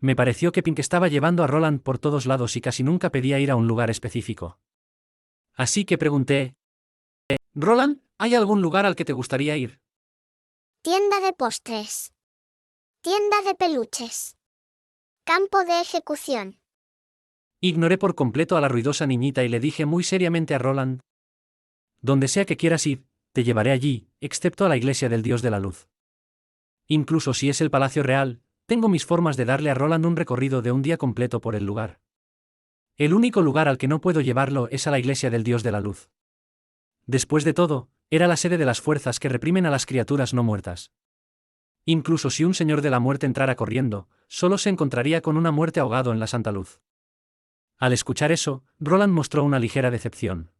Me pareció que Pink estaba llevando a Roland por todos lados y casi nunca pedía ir a un lugar específico. Así que pregunté: Roland, ¿hay algún lugar al que te gustaría ir? Tienda de postres. Tienda de peluches. Campo de ejecución. Ignoré por completo a la ruidosa niñita y le dije muy seriamente a Roland: donde sea que quieras ir, te llevaré allí, excepto a la iglesia del Dios de la Luz. Incluso si es el Palacio Real, tengo mis formas de darle a Roland un recorrido de un día completo por el lugar. El único lugar al que no puedo llevarlo es a la iglesia del Dios de la Luz. Después de todo, era la sede de las fuerzas que reprimen a las criaturas no muertas. Incluso si un señor de la muerte entrara corriendo, solo se encontraría con una muerte ahogado en la santa luz. Al escuchar eso, Roland mostró una ligera decepción.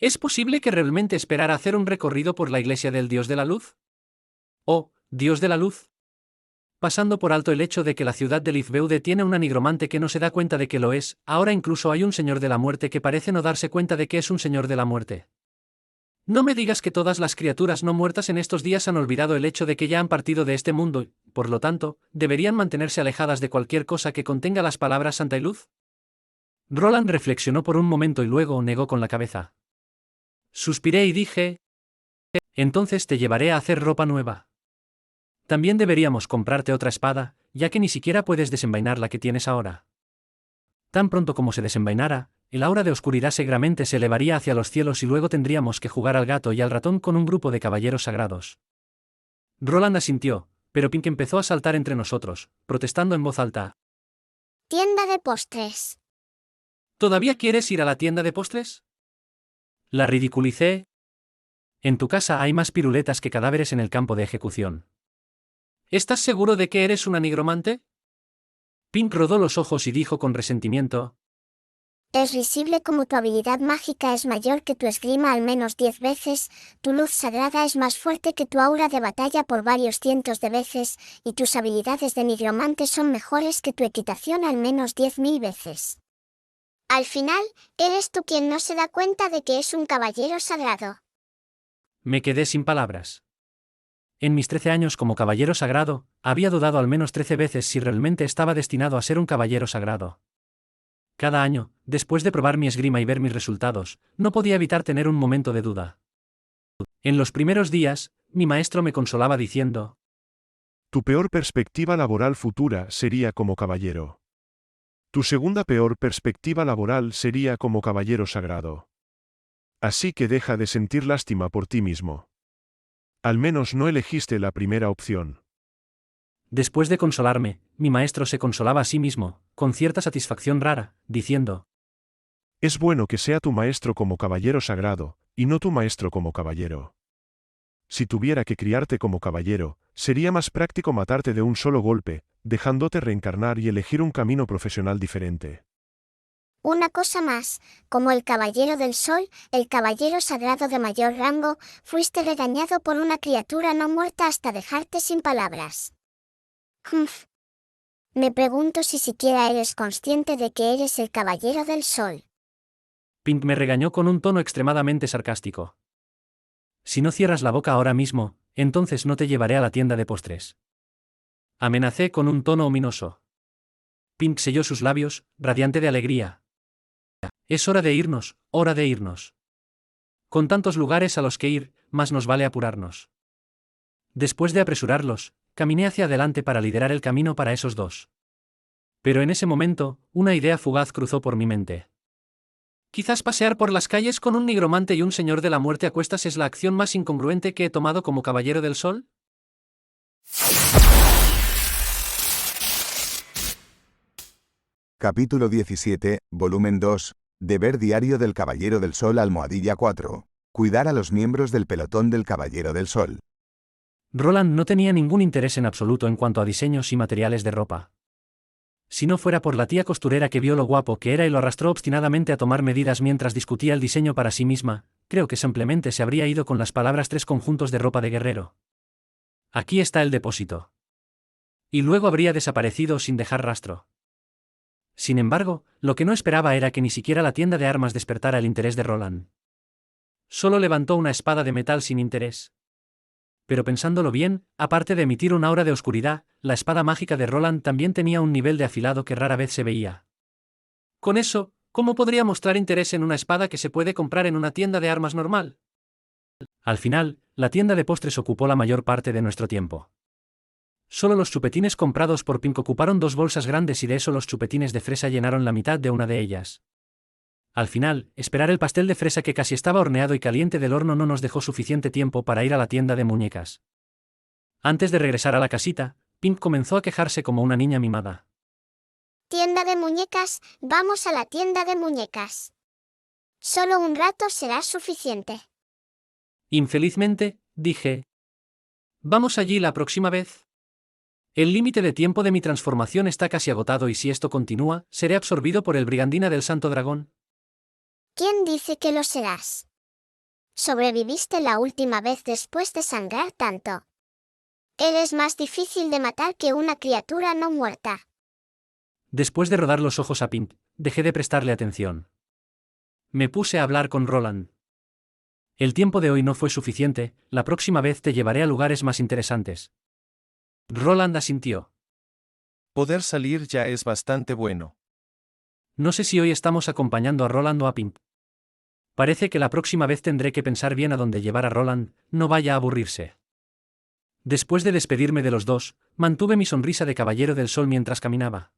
¿Es posible que realmente esperara hacer un recorrido por la iglesia del Dios de la Luz? Oh, Dios de la Luz. Pasando por alto el hecho de que la ciudad de Lifbeude tiene una nigromante que no se da cuenta de que lo es, ahora incluso hay un señor de la muerte que parece no darse cuenta de que es un señor de la muerte. No me digas que todas las criaturas no muertas en estos días han olvidado el hecho de que ya han partido de este mundo y, por lo tanto, deberían mantenerse alejadas de cualquier cosa que contenga las palabras santa y luz. Roland reflexionó por un momento y luego negó con la cabeza. Suspiré y dije: entonces te llevaré a hacer ropa nueva. También deberíamos comprarte otra espada, ya que ni siquiera puedes desenvainar la que tienes ahora. Tan pronto como se desenvainara, el aura de oscuridad seguramente se elevaría hacia los cielos y luego tendríamos que jugar al gato y al ratón con un grupo de caballeros sagrados. Roland asintió, pero Pink empezó a saltar entre nosotros, protestando en voz alta. Tienda de postres. ¿Todavía quieres ir a la tienda de postres? La ridiculicé. En tu casa hay más piruletas que cadáveres en el campo de ejecución. ¿Estás seguro de que eres una nigromante? Pink rodó los ojos y dijo con resentimiento: Es risible como tu habilidad mágica es mayor que tu esgrima al menos 10 veces, tu luz sagrada es más fuerte que tu aura de batalla por varios cientos de veces, y tus habilidades de nigromante son mejores que tu equitación al menos 10.000 veces. Al final, eres tú quien no se da cuenta de que es un caballero sagrado. Me quedé sin palabras. En mis 13 años como caballero sagrado, había dudado al menos 13 veces si realmente estaba destinado a ser un caballero sagrado. Cada año, después de probar mi esgrima y ver mis resultados, no podía evitar tener un momento de duda. En los primeros días, mi maestro me consolaba diciendo: Tu peor perspectiva laboral futura sería como caballero. Tu segunda peor perspectiva laboral sería como caballero sagrado. Así que deja de sentir lástima por ti mismo. Al menos no elegiste la primera opción. Después de consolarme, mi maestro se consolaba a sí mismo, con cierta satisfacción rara, diciendo: Es bueno que sea tu maestro como caballero sagrado, y no tu maestro como caballero. Si tuviera que criarte como caballero, sería más práctico matarte de un solo golpe, dejándote reencarnar y elegir un camino profesional diferente. Una cosa más, como el Caballero del Sol, el caballero sagrado de mayor rango, fuiste regañado por una criatura no muerta hasta dejarte sin palabras. Me pregunto si siquiera eres consciente de que eres el Caballero del Sol. Pink me regañó con un tono extremadamente sarcástico. Si no cierras la boca ahora mismo, entonces no te llevaré a la tienda de postres. Amenacé con un tono ominoso. Pink selló sus labios, radiante de alegría. Es hora de irnos, hora de irnos. Con tantos lugares a los que ir, más nos vale apurarnos. Después de apresurarlos, caminé hacia adelante para liderar el camino para esos dos. Pero en ese momento, una idea fugaz cruzó por mi mente. Quizás pasear por las calles con un nigromante y un señor de la muerte a cuestas es la acción más incongruente que he tomado como caballero del sol. Capítulo 17, volumen 2, Deber diario del Caballero del Sol almohadilla 4. Cuidar a los miembros del pelotón del Caballero del Sol. Roland no tenía ningún interés en absoluto en cuanto a diseños y materiales de ropa. Si no fuera por la tía costurera que vio lo guapo que era y lo arrastró obstinadamente a tomar medidas mientras discutía el diseño para sí misma, creo que simplemente se habría ido con las palabras 3 conjuntos de ropa de guerrero. Aquí está el depósito. Y luego habría desaparecido sin dejar rastro. Sin embargo, lo que no esperaba era que ni siquiera la tienda de armas despertara el interés de Roland. Solo levantó una espada de metal sin interés. Pero pensándolo bien, aparte de emitir un aura de oscuridad, la espada mágica de Roland también tenía un nivel de afilado que rara vez se veía. Con eso, ¿cómo podría mostrar interés en una espada que se puede comprar en una tienda de armas normal? Al final, la tienda de postres ocupó la mayor parte de nuestro tiempo. Solo los chupetines comprados por Pink ocuparon 2 bolsas grandes y de eso los chupetines de fresa llenaron la mitad de una de ellas. Al final, esperar el pastel de fresa que casi estaba horneado y caliente del horno no nos dejó suficiente tiempo para ir a la tienda de muñecas. Antes de regresar a la casita, Pink comenzó a quejarse como una niña mimada. Tienda de muñecas, vamos a la tienda de muñecas. Solo un rato será suficiente. Infelizmente, dije. Vamos allí la próxima vez. El límite de tiempo de mi transformación está casi agotado y si esto continúa, seré absorbido por el brigandina del Santo Dragón. ¿Quién dice que lo serás? Sobreviviste la última vez después de sangrar tanto. Eres más difícil de matar que una criatura no muerta. Después de rodar los ojos a Pimp, dejé de prestarle atención. Me puse a hablar con Roland. El tiempo de hoy no fue suficiente, la próxima vez te llevaré a lugares más interesantes. Roland asintió. Poder salir ya es bastante bueno. No sé si hoy estamos acompañando a Roland o a Pimp. Parece que la próxima vez tendré que pensar bien a dónde llevar a Roland, no vaya a aburrirse. Después de despedirme de los dos, mantuve mi sonrisa de caballero del sol mientras caminaba.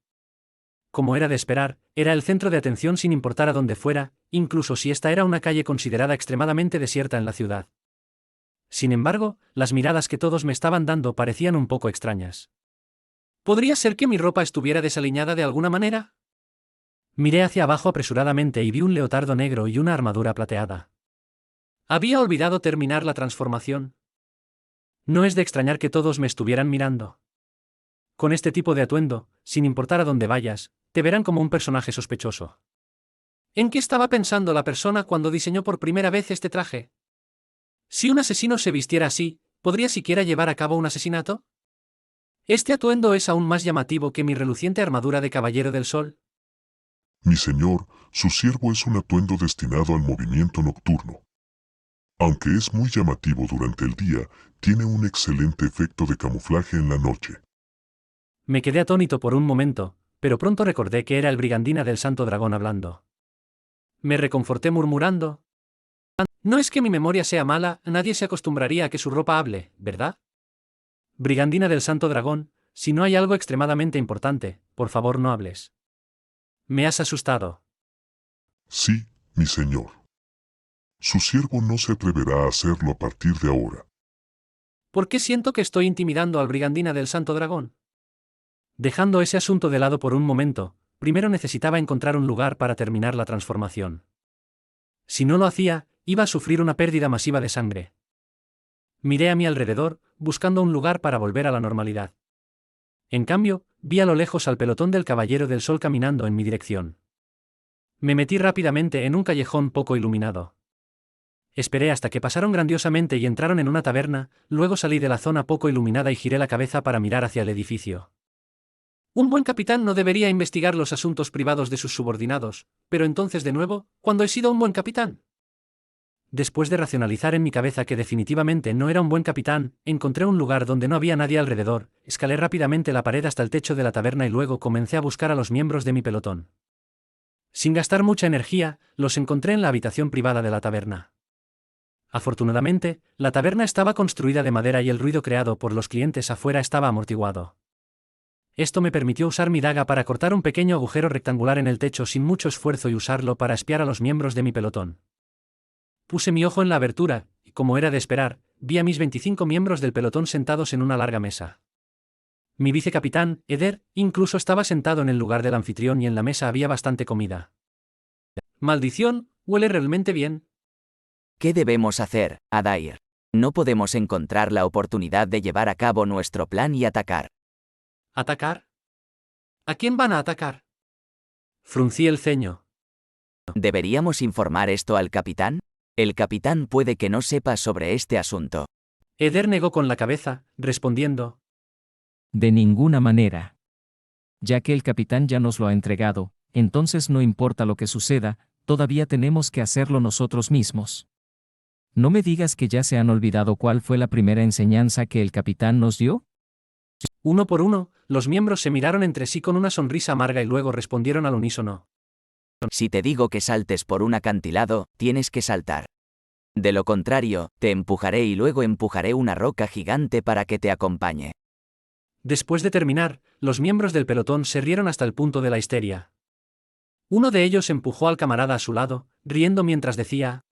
Como era de esperar, era el centro de atención sin importar a dónde fuera, incluso si esta era una calle considerada extremadamente desierta en la ciudad. Sin embargo, las miradas que todos me estaban dando parecían un poco extrañas. ¿Podría ser que mi ropa estuviera desaliñada de alguna manera? Miré hacia abajo apresuradamente y vi un leotardo negro y una armadura plateada. ¿Había olvidado terminar la transformación? No es de extrañar que todos me estuvieran mirando. Con este tipo de atuendo, sin importar a dónde vayas, te verán como un personaje sospechoso. ¿En qué estaba pensando la persona cuando diseñó por primera vez este traje? Si un asesino se vistiera así, ¿podría siquiera llevar a cabo un asesinato? ¿Este atuendo es aún más llamativo que mi reluciente armadura de caballero del sol? Mi señor, su siervo es un atuendo destinado al movimiento nocturno. Aunque es muy llamativo durante el día, tiene un excelente efecto de camuflaje en la noche. Me quedé atónito por un momento, pero pronto recordé que era el brigandina del Santo Dragón hablando. Me reconforté murmurando. No es que mi memoria sea mala, nadie se acostumbraría a que su ropa hable, ¿verdad? Brigandina del Santo Dragón, si no hay algo extremadamente importante, por favor no hables. Me has asustado. Sí, mi señor. Su siervo no se atreverá a hacerlo a partir de ahora. ¿Por qué siento que estoy intimidando al brigandina del Santo Dragón? Dejando ese asunto de lado por un momento, primero necesitaba encontrar un lugar para terminar la transformación. Si no lo hacía, iba a sufrir una pérdida masiva de sangre. Miré a mi alrededor, buscando un lugar para volver a la normalidad. En cambio, vi a lo lejos al pelotón del Caballero del Sol caminando en mi dirección. Me metí rápidamente en un callejón poco iluminado. Esperé hasta que pasaron grandiosamente y entraron en una taberna, luego salí de la zona poco iluminada y giré la cabeza para mirar hacia el edificio. Un buen capitán no debería investigar los asuntos privados de sus subordinados, pero entonces de nuevo, ¿cuándo he sido un buen capitán? Después de racionalizar en mi cabeza que definitivamente no era un buen capitán, encontré un lugar donde no había nadie alrededor, escalé rápidamente la pared hasta el techo de la taberna y luego comencé a buscar a los miembros de mi pelotón. Sin gastar mucha energía, los encontré en la habitación privada de la taberna. Afortunadamente, la taberna estaba construida de madera y el ruido creado por los clientes afuera estaba amortiguado. Esto me permitió usar mi daga para cortar un pequeño agujero rectangular en el techo sin mucho esfuerzo y usarlo para espiar a los miembros de mi pelotón. Puse mi ojo en la abertura, y como era de esperar, vi a mis 25 miembros del pelotón sentados en una larga mesa. Mi vicecapitán, Eder, incluso estaba sentado en el lugar del anfitrión y en la mesa había bastante comida. ¡Maldición! Huele realmente bien. ¿Qué debemos hacer, Adair? No podemos encontrar la oportunidad de llevar a cabo nuestro plan y atacar. ¿Atacar? ¿A quién van a atacar? Fruncí el ceño. ¿Deberíamos informar esto al capitán? El capitán puede que no sepa sobre este asunto. Eder negó con la cabeza, respondiendo. De ninguna manera. Ya que el capitán ya nos lo ha entregado, entonces no importa lo que suceda, todavía tenemos que hacerlo nosotros mismos. No me digas que ya se han olvidado cuál fue la primera enseñanza que el capitán nos dio. Uno por uno, los miembros se miraron entre sí con una sonrisa amarga y luego respondieron al unísono. Si te digo que saltes por un acantilado, tienes que saltar. De lo contrario, te empujaré y luego empujaré una roca gigante para que te acompañe. Después de terminar, los miembros del pelotón se rieron hasta el punto de la histeria. Uno de ellos empujó al camarada a su lado, riendo mientras decía: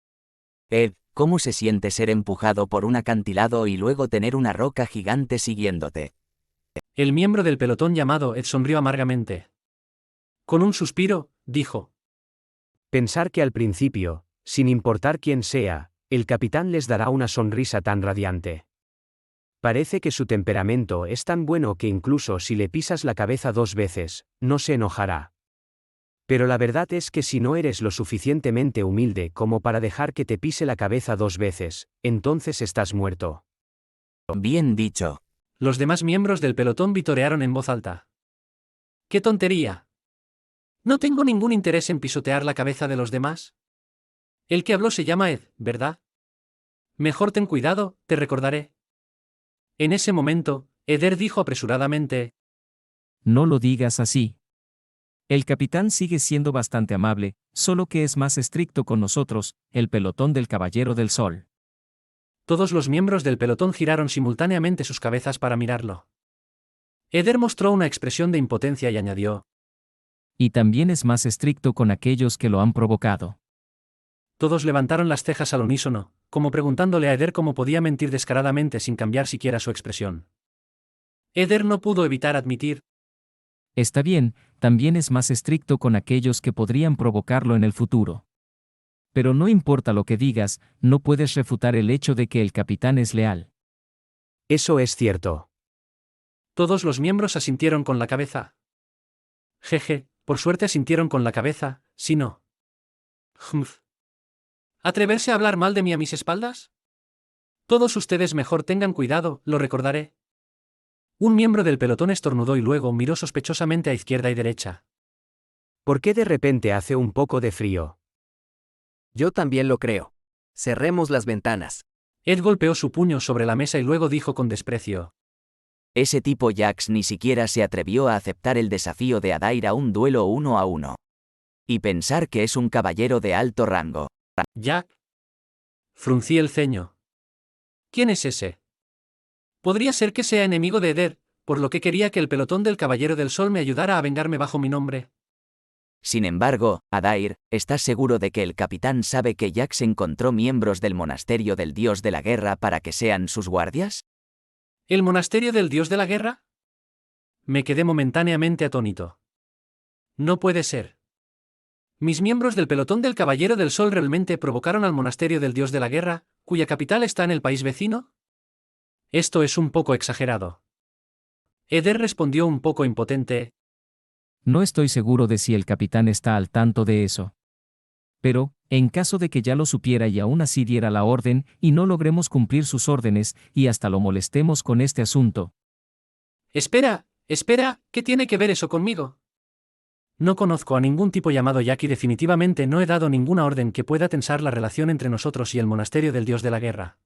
Ed, ¿cómo se siente ser empujado por un acantilado y luego tener una roca gigante siguiéndote? El miembro del pelotón llamado Ed sonrió amargamente. Con un suspiro, dijo: Pensar que al principio, sin importar quién sea, el capitán les dará una sonrisa tan radiante. Parece que su temperamento es tan bueno que incluso si le pisas la cabeza 2 veces, no se enojará. Pero la verdad es que si no eres lo suficientemente humilde como para dejar que te pise la cabeza 2 veces, entonces estás muerto. Bien dicho. Los demás miembros del pelotón vitorearon en voz alta. ¡Qué tontería! No tengo ningún interés en pisotear la cabeza de los demás. El que habló se llama Ed, ¿verdad? Mejor ten cuidado, te recordaré. En ese momento, Eder dijo apresuradamente: No lo digas así. El capitán sigue siendo bastante amable, solo que es más estricto con nosotros, el pelotón del Caballero del Sol. Todos los miembros del pelotón giraron simultáneamente sus cabezas para mirarlo. Eder mostró una expresión de impotencia y añadió: Y también es más estricto con aquellos que lo han provocado. Todos levantaron las cejas al unísono, como preguntándole a Eder cómo podía mentir descaradamente sin cambiar siquiera su expresión. Eder no pudo evitar admitir: Está bien, también es más estricto con aquellos que podrían provocarlo en el futuro. Pero no importa lo que digas, no puedes refutar el hecho de que el capitán es leal. Eso es cierto. Todos los miembros asintieron con la cabeza. Jeje, por suerte asintieron con la cabeza, si no. Humph. ¿Atreverse a hablar mal de mí a mis espaldas? Todos ustedes mejor tengan cuidado, lo recordaré. Un miembro del pelotón estornudó y luego miró sospechosamente a izquierda y derecha. ¿Por qué de repente hace un poco de frío? Yo también lo creo. Cerremos las ventanas. Ed golpeó su puño sobre la mesa y luego dijo con desprecio: Ese tipo Jax ni siquiera se atrevió a aceptar el desafío de Adair a un duelo 1 a 1. Y pensar que es un caballero de alto rango. ¿Jack? Fruncí el ceño. ¿Quién es ese? Podría ser que sea enemigo de Eder, por lo que quería que el pelotón del Caballero del Sol me ayudara a vengarme bajo mi nombre. Sin embargo, Adair, ¿estás seguro de que el capitán sabe que Jax encontró miembros del monasterio del dios de la guerra para que sean sus guardias? ¿El monasterio del dios de la guerra? Me quedé momentáneamente atónito. No puede ser. ¿Mis miembros del pelotón del Caballero del Sol realmente provocaron al monasterio del dios de la guerra, cuya capital está en el país vecino? Esto es un poco exagerado. Eder respondió un poco impotente: No estoy seguro de si el capitán está al tanto de eso. Pero, en caso de que ya lo supiera y aún así diera la orden, y no logremos cumplir sus órdenes, y hasta lo molestemos con este asunto. Espera, ¿qué tiene que ver eso conmigo? No conozco a ningún tipo llamado Jack y definitivamente no he dado ninguna orden que pueda tensar la relación entre nosotros y el monasterio del dios de la guerra.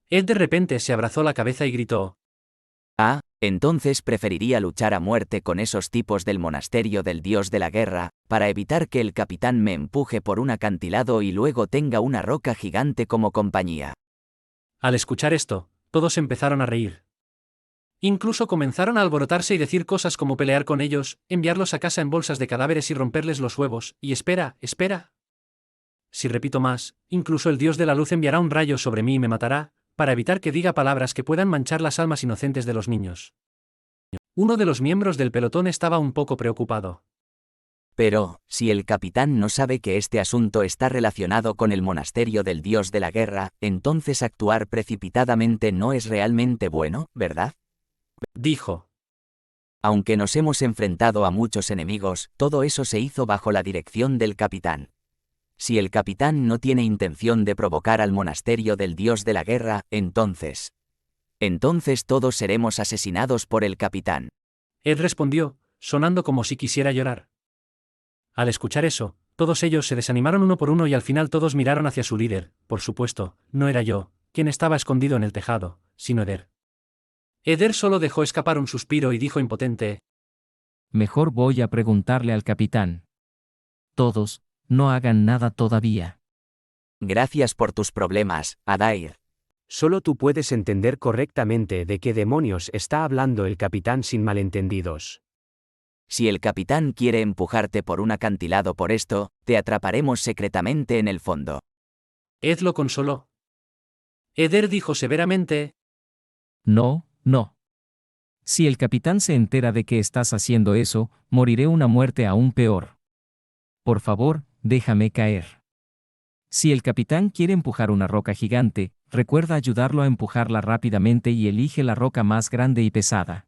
Ed de repente se abrazó la cabeza y gritó: Ah, entonces preferiría luchar a muerte con esos tipos del monasterio del dios de la guerra, para evitar que el capitán me empuje por un acantilado y luego tenga una roca gigante como compañía. Al escuchar esto, todos empezaron a reír. Incluso comenzaron a alborotarse y decir cosas como pelear con ellos, enviarlos a casa en bolsas de cadáveres y romperles los huevos, y espera. Si repito más, incluso el dios de la luz enviará un rayo sobre mí y me matará, para evitar que diga palabras que puedan manchar las almas inocentes de los niños. Uno de los miembros del pelotón estaba un poco preocupado. Pero, si el capitán no sabe que este asunto está relacionado con el monasterio del dios de la guerra, entonces actuar precipitadamente no es realmente bueno, ¿verdad? Dijo. Aunque nos hemos enfrentado a muchos enemigos, todo eso se hizo bajo la dirección del capitán. Si el capitán no tiene intención de provocar al monasterio del dios de la guerra, entonces todos seremos asesinados por el capitán. Ed respondió, sonando como si quisiera llorar. Al escuchar eso, todos ellos se desanimaron uno por uno y al final todos miraron hacia su líder. Por supuesto, no era yo, quien estaba escondido en el tejado, sino Eder. Eder solo dejó escapar un suspiro y dijo impotente: Mejor voy a preguntarle al capitán. Todos, no hagan nada todavía. Gracias por tus problemas, Adair. Solo tú puedes entender correctamente de qué demonios está hablando el capitán sin malentendidos. Si el capitán quiere empujarte por un acantilado por esto, te atraparemos secretamente en el fondo. Ed lo consoló. Eder dijo severamente: No. Si el capitán se entera de que estás haciendo eso, moriré una muerte aún peor. Por favor, déjame caer. Si el capitán quiere empujar una roca gigante, recuerda ayudarlo a empujarla rápidamente y elige la roca más grande y pesada.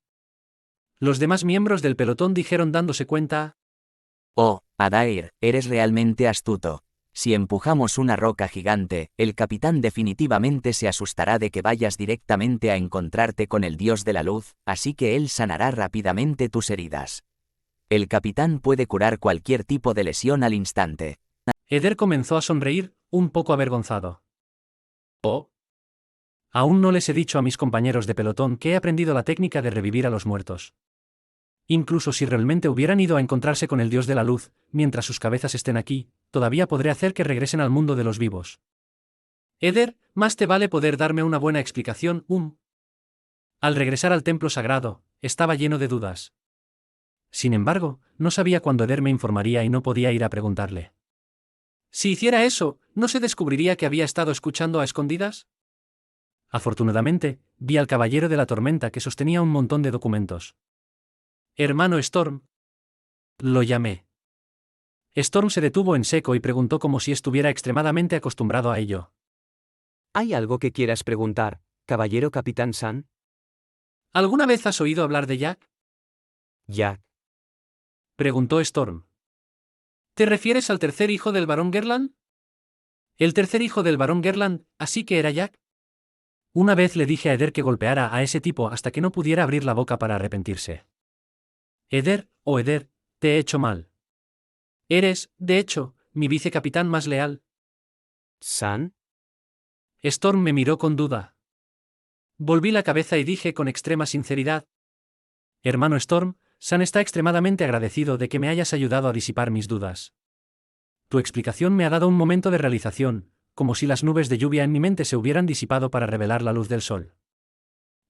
Los demás miembros del pelotón dijeron dándose cuenta: Oh, Adair, eres realmente astuto. Si empujamos una roca gigante, el capitán definitivamente se asustará de que vayas directamente a encontrarte con el dios de la luz, así que él sanará rápidamente tus heridas. El capitán puede curar cualquier tipo de lesión al instante. Eder comenzó a sonreír, un poco avergonzado. Oh. Aún no les he dicho a mis compañeros de pelotón que he aprendido la técnica de revivir a los muertos. Incluso si realmente hubieran ido a encontrarse con el dios de la luz, mientras sus cabezas estén aquí, todavía podré hacer que regresen al mundo de los vivos. Eder, más te vale poder darme una buena explicación. Al regresar al templo sagrado, estaba lleno de dudas. Sin embargo, no sabía cuándo Eder me informaría y no podía ir a preguntarle. Si hiciera eso, ¿no se descubriría que había estado escuchando a escondidas? Afortunadamente, vi al caballero de la tormenta que sostenía un montón de documentos. Hermano Storm. Lo llamé. Storm se detuvo en seco y preguntó como si estuviera extremadamente acostumbrado a ello. ¿Hay algo que quieras preguntar, caballero Capitán San? ¿Alguna vez has oído hablar de Jack? Jack. Preguntó Storm. ¿Te refieres al tercer hijo del barón Gerland? El tercer hijo del barón Gerland, ¿así que era Jack? Una vez le dije a Eder que golpeara a ese tipo hasta que no pudiera abrir la boca para arrepentirse. Eder, Eder, te he hecho mal. Eres, de hecho, mi vicecapitán más leal. ¿San? Storm me miró con duda. Volví la cabeza y dije con extrema sinceridad. Hermano Storm, San está extremadamente agradecido de que me hayas ayudado a disipar mis dudas. Tu explicación me ha dado un momento de realización, como si las nubes de lluvia en mi mente se hubieran disipado para revelar la luz del sol.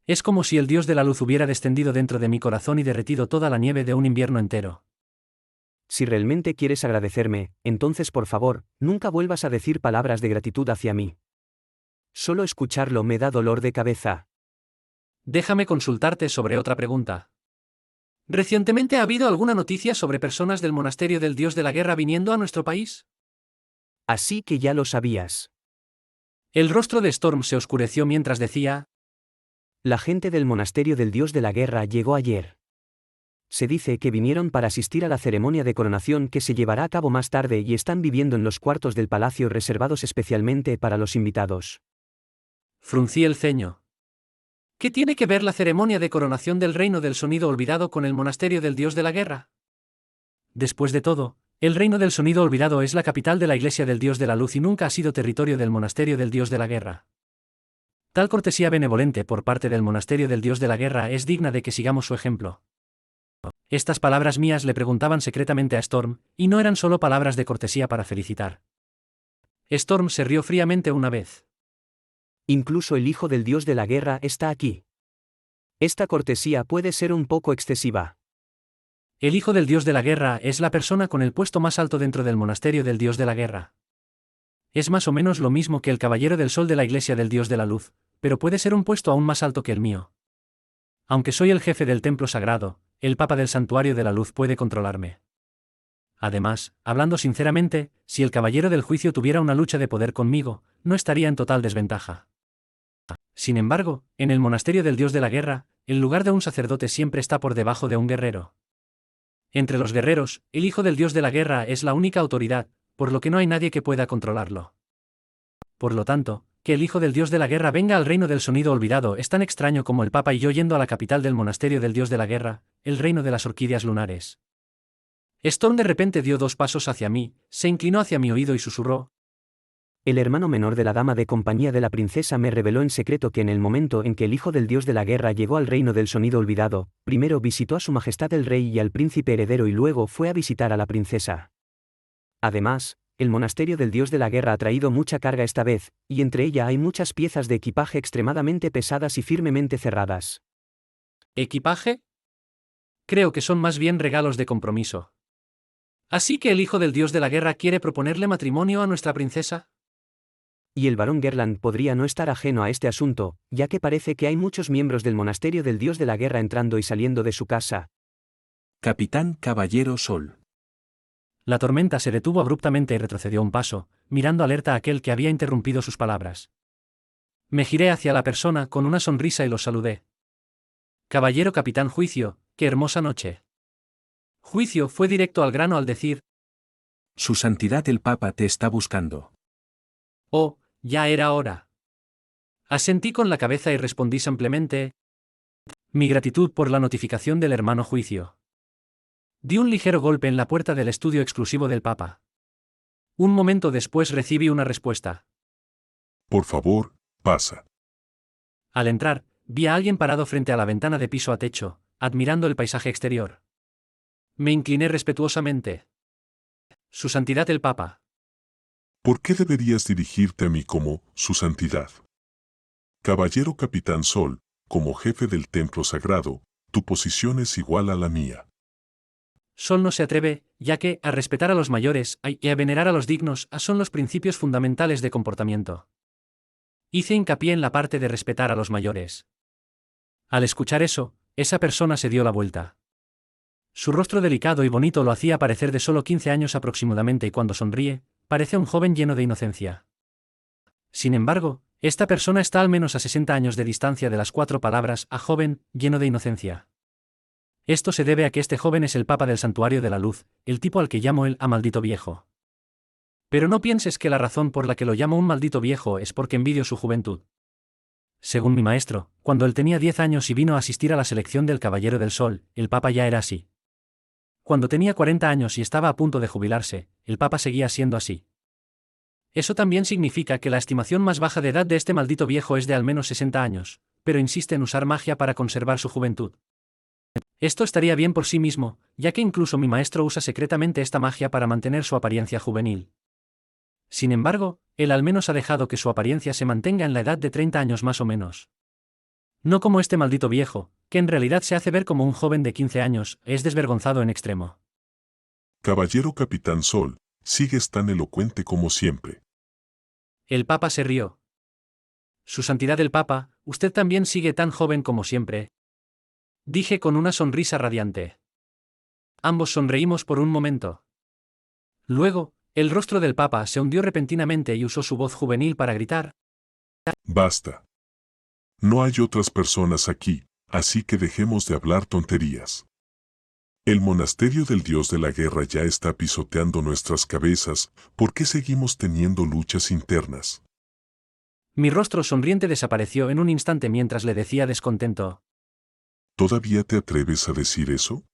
Es como si el dios de la luz hubiera descendido dentro de mi corazón y derretido toda la nieve de un invierno entero. Si realmente quieres agradecerme, entonces por favor, nunca vuelvas a decir palabras de gratitud hacia mí. Solo escucharlo me da dolor de cabeza. Déjame consultarte sobre otra pregunta. ¿Recientemente ha habido alguna noticia sobre personas del monasterio del dios de la guerra viniendo a nuestro país? Así que ya lo sabías. El rostro de Storm se oscureció mientras decía: La gente del monasterio del dios de la guerra llegó ayer. Se dice que vinieron para asistir a la ceremonia de coronación que se llevará a cabo más tarde y están viviendo en los cuartos del palacio reservados especialmente para los invitados. Fruncí el ceño. ¿Qué tiene que ver la ceremonia de coronación del reino del sonido olvidado con el monasterio del dios de la guerra? Después de todo, el reino del sonido olvidado es la capital de la iglesia del dios de la luz y nunca ha sido territorio del monasterio del dios de la guerra. Tal cortesía benevolente por parte del monasterio del dios de la guerra es digna de que sigamos su ejemplo. Estas palabras mías le preguntaban secretamente a Storm, y no eran solo palabras de cortesía para felicitar. Storm se rió fríamente una vez. Incluso el hijo del dios de la guerra está aquí. Esta cortesía puede ser un poco excesiva. El hijo del dios de la guerra es la persona con el puesto más alto dentro del monasterio del dios de la guerra. Es más o menos lo mismo que el caballero del sol de la iglesia del dios de la luz, pero puede ser un puesto aún más alto que el mío. Aunque soy el jefe del templo sagrado, el papa del santuario de la luz puede controlarme. Además, hablando sinceramente, si el caballero del juicio tuviera una lucha de poder conmigo, no estaría en total desventaja. Sin embargo, en el monasterio del dios de la guerra, el lugar de un sacerdote siempre está por debajo de un guerrero. Entre los guerreros, el hijo del dios de la guerra es la única autoridad, por lo que no hay nadie que pueda controlarlo. Por lo tanto, que el hijo del dios de la guerra venga al reino del sonido olvidado es tan extraño como el papa y yo yendo a la capital del monasterio del dios de la guerra, el reino de las orquídeas lunares. Storm de repente dio 2 pasos hacia mí, se inclinó hacia mi oído y susurró: El hermano menor de la dama de compañía de la princesa me reveló en secreto que en el momento en que el hijo del dios de la guerra llegó al reino del sonido olvidado, primero visitó a su majestad el rey y al príncipe heredero y luego fue a visitar a la princesa. Además, el monasterio del dios de la guerra ha traído mucha carga esta vez, y entre ella hay muchas piezas de equipaje extremadamente pesadas y firmemente cerradas. ¿Equipaje? Creo que son más bien regalos de compromiso. ¿Así que el hijo del dios de la guerra quiere proponerle matrimonio a nuestra princesa? Y el barón Gerland podría no estar ajeno a este asunto, ya que parece que hay muchos miembros del monasterio del dios de la guerra entrando y saliendo de su casa. Capitán Caballero Sol. La tormenta se detuvo abruptamente y retrocedió un paso, mirando alerta a aquel que había interrumpido sus palabras. Me giré hacia la persona con una sonrisa y los saludé. Caballero Capitán Juicio, qué hermosa noche. Juicio fue directo al grano al decir: Su Santidad el Papa te está buscando. Oh, ya era hora. Asentí con la cabeza y respondí simplemente: mi gratitud por la notificación del hermano juicio. Di un ligero golpe en la puerta del estudio exclusivo del Papa. Un momento después recibí una respuesta. Por favor, pasa. Al entrar, vi a alguien parado frente a la ventana de piso a techo, admirando el paisaje exterior. Me incliné respetuosamente. Su Santidad el Papa. ¿Por qué deberías dirigirte a mí como Su Santidad? Caballero Capitán Sol, como jefe del templo sagrado, tu posición es igual a la mía. Sol no se atreve, ya que, a respetar a los mayores y a venerar a los dignos, son los principios fundamentales de comportamiento. Hice hincapié en la parte de respetar a los mayores. Al escuchar eso, esa persona se dio la vuelta. Su rostro delicado y bonito lo hacía parecer de solo 15 años aproximadamente y cuando sonríe, parece un joven lleno de inocencia. Sin embargo, esta persona está al menos a 60 años de distancia de las 4 palabras a joven, lleno de inocencia. Esto se debe a que este joven es el Papa del Santuario de la Luz, el tipo al que llamo el maldito viejo. Pero no pienses que la razón por la que lo llamo un maldito viejo es porque envidio su juventud. Según mi maestro, cuando él tenía 10 años y vino a asistir a la selección del Caballero del Sol, el Papa ya era así. Cuando tenía 40 años y estaba a punto de jubilarse, el Papa seguía siendo así. Eso también significa que la estimación más baja de edad de este maldito viejo es de al menos 60 años, pero insiste en usar magia para conservar su juventud. Esto estaría bien por sí mismo, ya que incluso mi maestro usa secretamente esta magia para mantener su apariencia juvenil. Sin embargo, él al menos ha dejado que su apariencia se mantenga en la edad de 30 años más o menos. No como este maldito viejo, que en realidad se hace ver como un joven de 15 años, es desvergonzado en extremo. Caballero Capitán Sol, sigues tan elocuente como siempre. El Papa se rió. Su Santidad el Papa, usted también sigue tan joven como siempre. Dije con una sonrisa radiante. Ambos sonreímos por un momento. Luego, el rostro del Papa se hundió repentinamente y usó su voz juvenil para gritar: Basta. No hay otras personas aquí, así que dejemos de hablar tonterías. El monasterio del dios de la guerra ya está pisoteando nuestras cabezas, ¿por qué seguimos teniendo luchas internas? Mi rostro sonriente desapareció en un instante mientras le decía descontento: ¿Todavía te atreves a decir eso?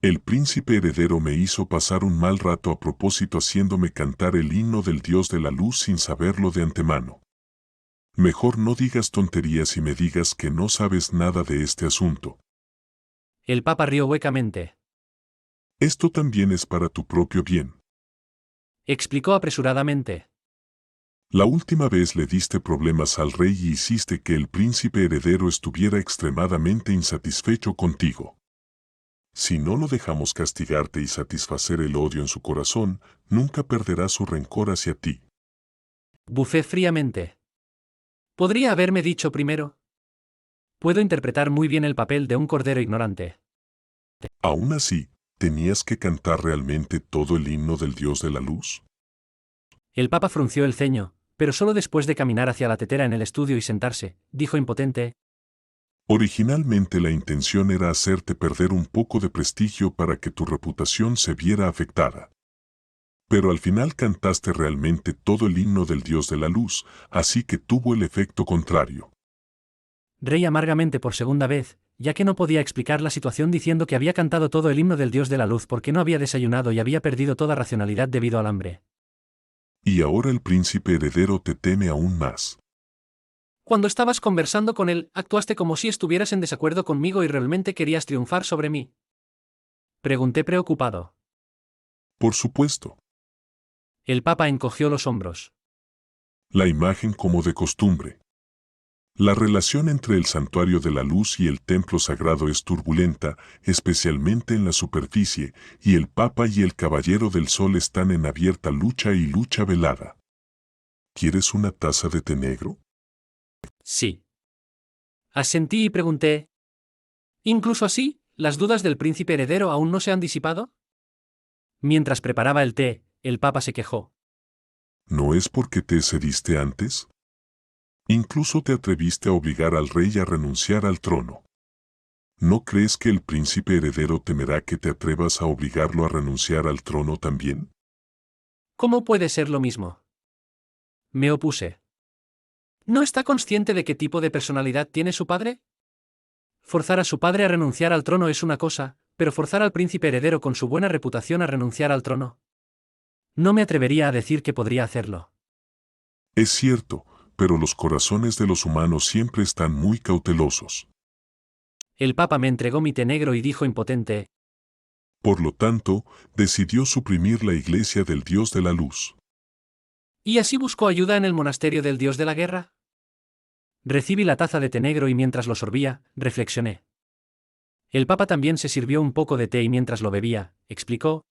El príncipe heredero me hizo pasar un mal rato a propósito haciéndome cantar el himno del dios de la luz sin saberlo de antemano. Mejor no digas tonterías y me digas que no sabes nada de este asunto. El Papa rió huecamente. Esto también es para tu propio bien. Explicó apresuradamente. La última vez le diste problemas al rey y hiciste que el príncipe heredero estuviera extremadamente insatisfecho contigo. Si no lo dejamos castigarte y satisfacer el odio en su corazón, nunca perderá su rencor hacia ti. Bufé fríamente. ¿Podría haberme dicho primero? Puedo interpretar muy bien el papel de un cordero ignorante. Aún así, ¿tenías que cantar realmente todo el himno del dios de la luz? El Papa frunció el ceño, pero solo después de caminar hacia la tetera en el estudio y sentarse, dijo impotente: Originalmente la intención era hacerte perder un poco de prestigio para que tu reputación se viera afectada. Pero al final cantaste realmente todo el himno del dios de la luz, así que tuvo el efecto contrario. Reí amargamente por segunda vez, ya que no podía explicar la situación diciendo que había cantado todo el himno del dios de la luz porque no había desayunado y había perdido toda racionalidad debido al hambre. Y ahora el príncipe heredero te teme aún más. Cuando estabas conversando con él, actuaste como si estuvieras en desacuerdo conmigo y realmente querías triunfar sobre mí. Pregunté preocupado. Por supuesto. El Papa encogió los hombros. La imagen como de costumbre. La relación entre el santuario de la luz y el templo sagrado es turbulenta, especialmente en la superficie, y el Papa y el Caballero del Sol están en abierta lucha y lucha velada. ¿Quieres una taza de té negro? Sí. Asentí y pregunté: ¿incluso así, las dudas del príncipe heredero aún no se han disipado? Mientras preparaba el té, el Papa se quejó. ¿No es porque te cediste antes? Incluso te atreviste a obligar al rey a renunciar al trono. ¿No crees que el príncipe heredero temerá que te atrevas a obligarlo a renunciar al trono también? ¿Cómo puede ser lo mismo? Me opuse. ¿No está consciente de qué tipo de personalidad tiene su padre? Forzar a su padre a renunciar al trono es una cosa, pero forzar al príncipe heredero con su buena reputación a renunciar al trono. No me atrevería a decir que podría hacerlo. Es cierto, pero los corazones de los humanos siempre están muy cautelosos. El Papa me entregó mi té negro y dijo impotente: Por lo tanto, decidió suprimir la iglesia del Dios de la Luz. ¿Y así buscó ayuda en el monasterio del Dios de la Guerra? Recibí la taza de té negro y mientras lo sorbía, reflexioné. El Papa también se sirvió un poco de té y mientras lo bebía, explicó: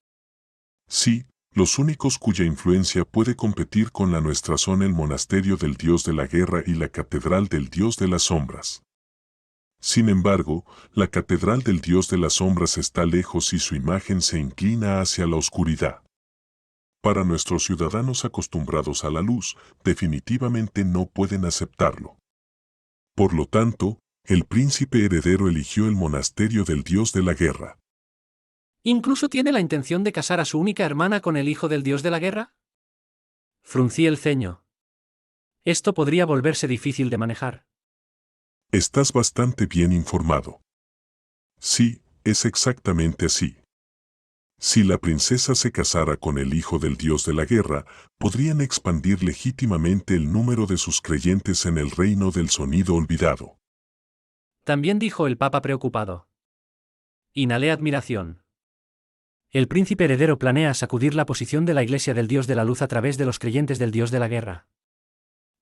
Sí, los únicos cuya influencia puede competir con la nuestra son el monasterio del Dios de la Guerra y la catedral del Dios de las Sombras. Sin embargo, la catedral del Dios de las Sombras está lejos y su imagen se inclina hacia la oscuridad. Para nuestros ciudadanos acostumbrados a la luz, definitivamente no pueden aceptarlo. Por lo tanto, el príncipe heredero eligió el monasterio del Dios de la Guerra. ¿Incluso tiene la intención de casar a su única hermana con el hijo del Dios de la Guerra? Fruncí el ceño. Esto podría volverse difícil de manejar. Estás bastante bien informado. Sí, es exactamente así. Si la princesa se casara con el hijo del Dios de la Guerra, podrían expandir legítimamente el número de sus creyentes en el reino del sonido olvidado. También dijo el Papa preocupado. Inhalé admiración. El príncipe heredero planea sacudir la posición de la Iglesia del Dios de la Luz a través de los creyentes del Dios de la Guerra.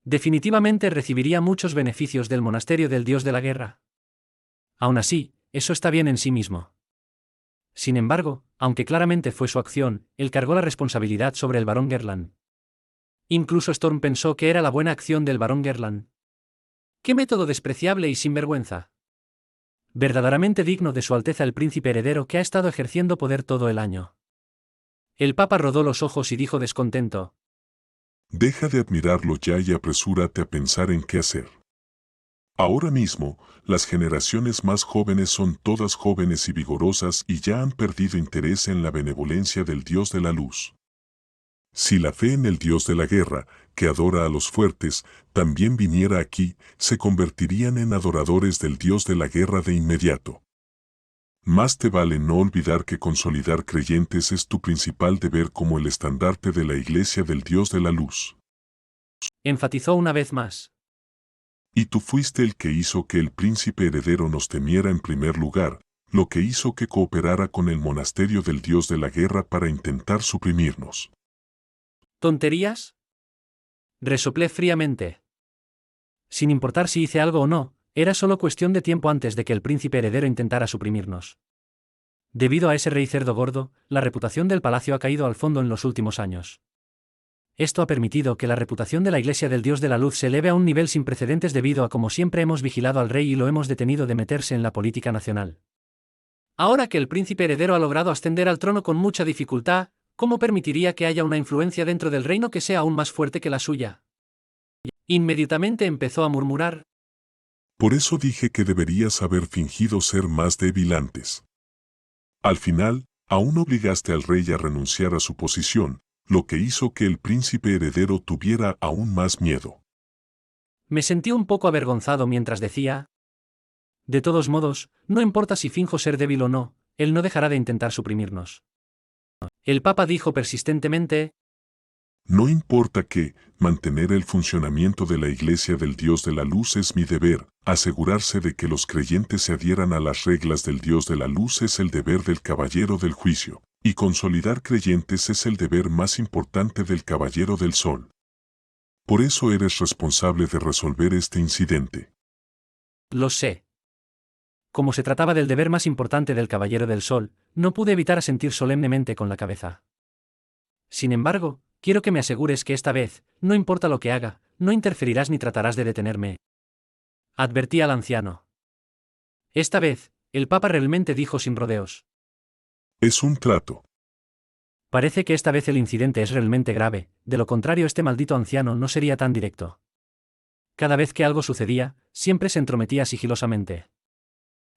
Definitivamente recibiría muchos beneficios del monasterio del Dios de la Guerra. Aún así, eso está bien en sí mismo. Sin embargo, aunque claramente fue su acción, él cargó la responsabilidad sobre el barón Gerland. Incluso Storm pensó que era la buena acción del barón Gerland. ¡Qué método despreciable y sinvergüenza! Verdaderamente digno de Su Alteza el príncipe heredero que ha estado ejerciendo poder todo el año. El Papa rodó los ojos y dijo descontento: Deja de admirarlo ya y apresúrate a pensar en qué hacer. Ahora mismo, las generaciones más jóvenes son todas jóvenes y vigorosas y ya han perdido interés en la benevolencia del Dios de la Luz. Si la fe en el Dios de la Guerra, que adora a los fuertes, también viniera aquí, se convertirían en adoradores del Dios de la Guerra de inmediato. Más te vale no olvidar que consolidar creyentes es tu principal deber como el estandarte de la Iglesia del Dios de la Luz. Enfatizó una vez más. Y tú fuiste el que hizo que el príncipe heredero nos temiera en primer lugar, lo que hizo que cooperara con el monasterio del Dios de la Guerra para intentar suprimirnos. ¿Tonterías? Resoplé fríamente. Sin importar si hice algo o no, era solo cuestión de tiempo antes de que el príncipe heredero intentara suprimirnos. Debido a ese rey cerdo gordo, la reputación del palacio ha caído al fondo en los últimos años. Esto ha permitido que la reputación de la Iglesia del Dios de la Luz se eleve a un nivel sin precedentes debido a cómo siempre hemos vigilado al rey y lo hemos detenido de meterse en la política nacional. Ahora que el príncipe heredero ha logrado ascender al trono con mucha dificultad, ¿cómo permitiría que haya una influencia dentro del reino que sea aún más fuerte que la suya? Inmediatamente empezó a murmurar. Por eso dije que deberías haber fingido ser más débil antes. Al final, aún obligaste al rey a renunciar a su posición, lo que hizo que el príncipe heredero tuviera aún más miedo. Me sentí un poco avergonzado mientras decía: de todos modos, no importa si finjo ser débil o no, él no dejará de intentar suprimirnos. El Papa dijo persistentemente: No importa que, mantener el funcionamiento de la Iglesia del Dios de la Luz es mi deber, asegurarse de que los creyentes se adhieran a las reglas del Dios de la Luz es el deber del Caballero del Juicio, y consolidar creyentes es el deber más importante del Caballero del Sol. Por eso eres responsable de resolver este incidente. Lo sé. Como se trataba del deber más importante del Caballero del Sol, no pude evitar asentir solemnemente con la cabeza. Sin embargo, quiero que me asegures que esta vez, no importa lo que haga, no interferirás ni tratarás de detenerme. Advertí al anciano. Esta vez, el Papa realmente dijo sin rodeos. Es un trato. Parece que esta vez el incidente es realmente grave, de lo contrario este maldito anciano no sería tan directo. Cada vez que algo sucedía, siempre se entrometía sigilosamente.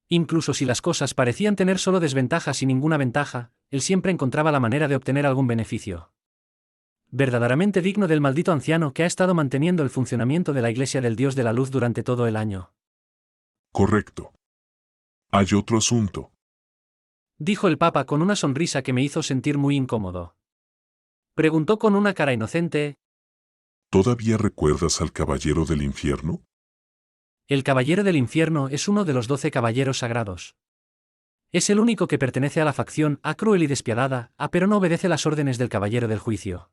Incluso si las cosas parecían tener solo desventajas y ninguna ventaja, él siempre encontraba la manera de obtener algún beneficio. Verdaderamente digno del maldito anciano que ha estado manteniendo el funcionamiento de la Iglesia del Dios de la Luz durante todo el año. Correcto. Hay otro asunto. Dijo el Papa con una sonrisa que me hizo sentir muy incómodo. Preguntó con una cara inocente. ¿Todavía recuerdas al Caballero del Infierno? El Caballero del Infierno es uno de los 12 caballeros sagrados. Es el único que pertenece a la facción A cruel y despiadada, pero no obedece las órdenes del Caballero del Juicio.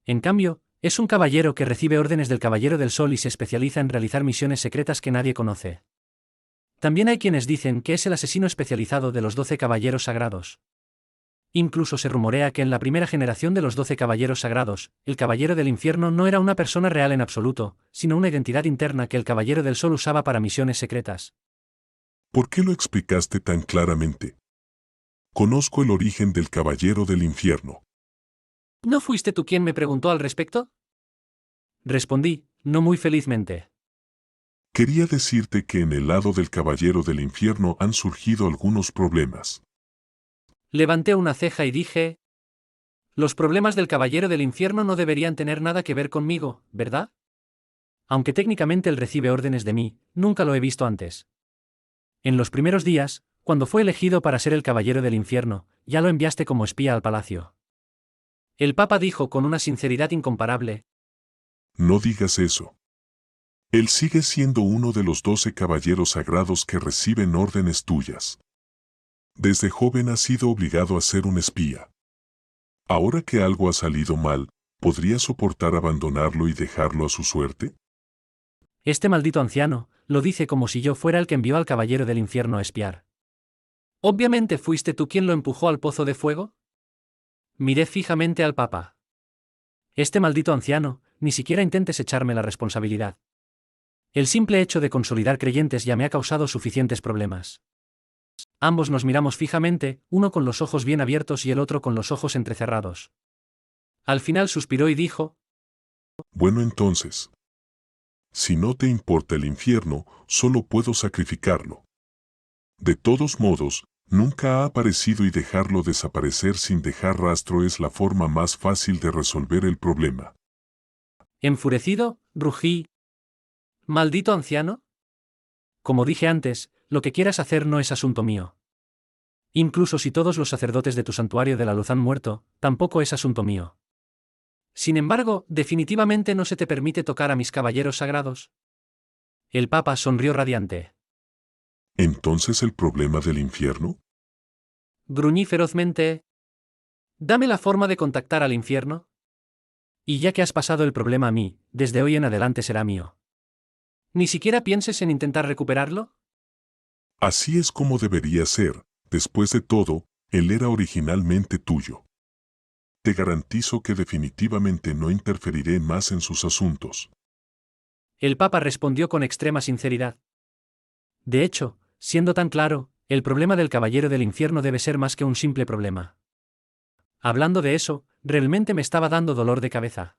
En cambio, es un caballero que recibe órdenes del Caballero del Sol y se especializa en realizar misiones secretas que nadie conoce. También hay quienes dicen que es el asesino especializado de los 12 caballeros sagrados. Incluso se rumorea que en la primera generación de los 12 caballeros sagrados, el Caballero del Infierno no era una persona real en absoluto, sino una identidad interna que el Caballero del Sol usaba para misiones secretas. ¿Por qué lo explicaste tan claramente? Conozco el origen del Caballero del Infierno. ¿No fuiste tú quien me preguntó al respecto? Respondí, no muy felizmente. Quería decirte que en el lado del Caballero del Infierno han surgido algunos problemas. Levanté una ceja y dije: los problemas del Caballero del Infierno no deberían tener nada que ver conmigo, ¿verdad? Aunque técnicamente él recibe órdenes de mí, nunca lo he visto antes. En los primeros días, cuando fue elegido para ser el Caballero del Infierno, ya lo enviaste como espía al palacio. El Papa dijo con una sinceridad incomparable: No digas eso. Él sigue siendo uno de los 12 caballeros sagrados que reciben órdenes tuyas. Desde joven ha sido obligado a ser un espía. Ahora que algo ha salido mal, ¿podría soportar abandonarlo y dejarlo a su suerte? Este maldito anciano lo dice como si yo fuera el que envió al Caballero del Infierno a espiar. ¿Obviamente fuiste tú quien lo empujó al pozo de fuego? Miré fijamente al Papa. Este maldito anciano, ni siquiera intentes echarme la responsabilidad. El simple hecho de consolidar creyentes ya me ha causado suficientes problemas. Ambos nos miramos fijamente, uno con los ojos bien abiertos y el otro con los ojos entrecerrados. Al final suspiró y dijo: Bueno entonces. Si no te importa el infierno, solo puedo sacrificarlo. De todos modos, nunca ha aparecido y dejarlo desaparecer sin dejar rastro es la forma más fácil de resolver el problema. Enfurecido, rugí: ¿maldito anciano? Como dije antes, lo que quieras hacer no es asunto mío. Incluso si todos los sacerdotes de tu santuario de la luz han muerto, tampoco es asunto mío. Sin embargo, definitivamente no se te permite tocar a mis caballeros sagrados. El Papa sonrió radiante. ¿Entonces el problema del infierno? Gruñí ferozmente: dame la forma de contactar al infierno. Y ya que has pasado el problema a mí, desde hoy en adelante será mío. ¿Ni siquiera pienses en intentar recuperarlo? Así es como debería ser. Después de todo, él era originalmente tuyo. Te garantizo que definitivamente no interferiré más en sus asuntos. El Papa respondió con extrema sinceridad. De hecho, siendo tan claro, el problema del Caballero del Infierno debe ser más que un simple problema. Hablando de eso, realmente me estaba dando dolor de cabeza.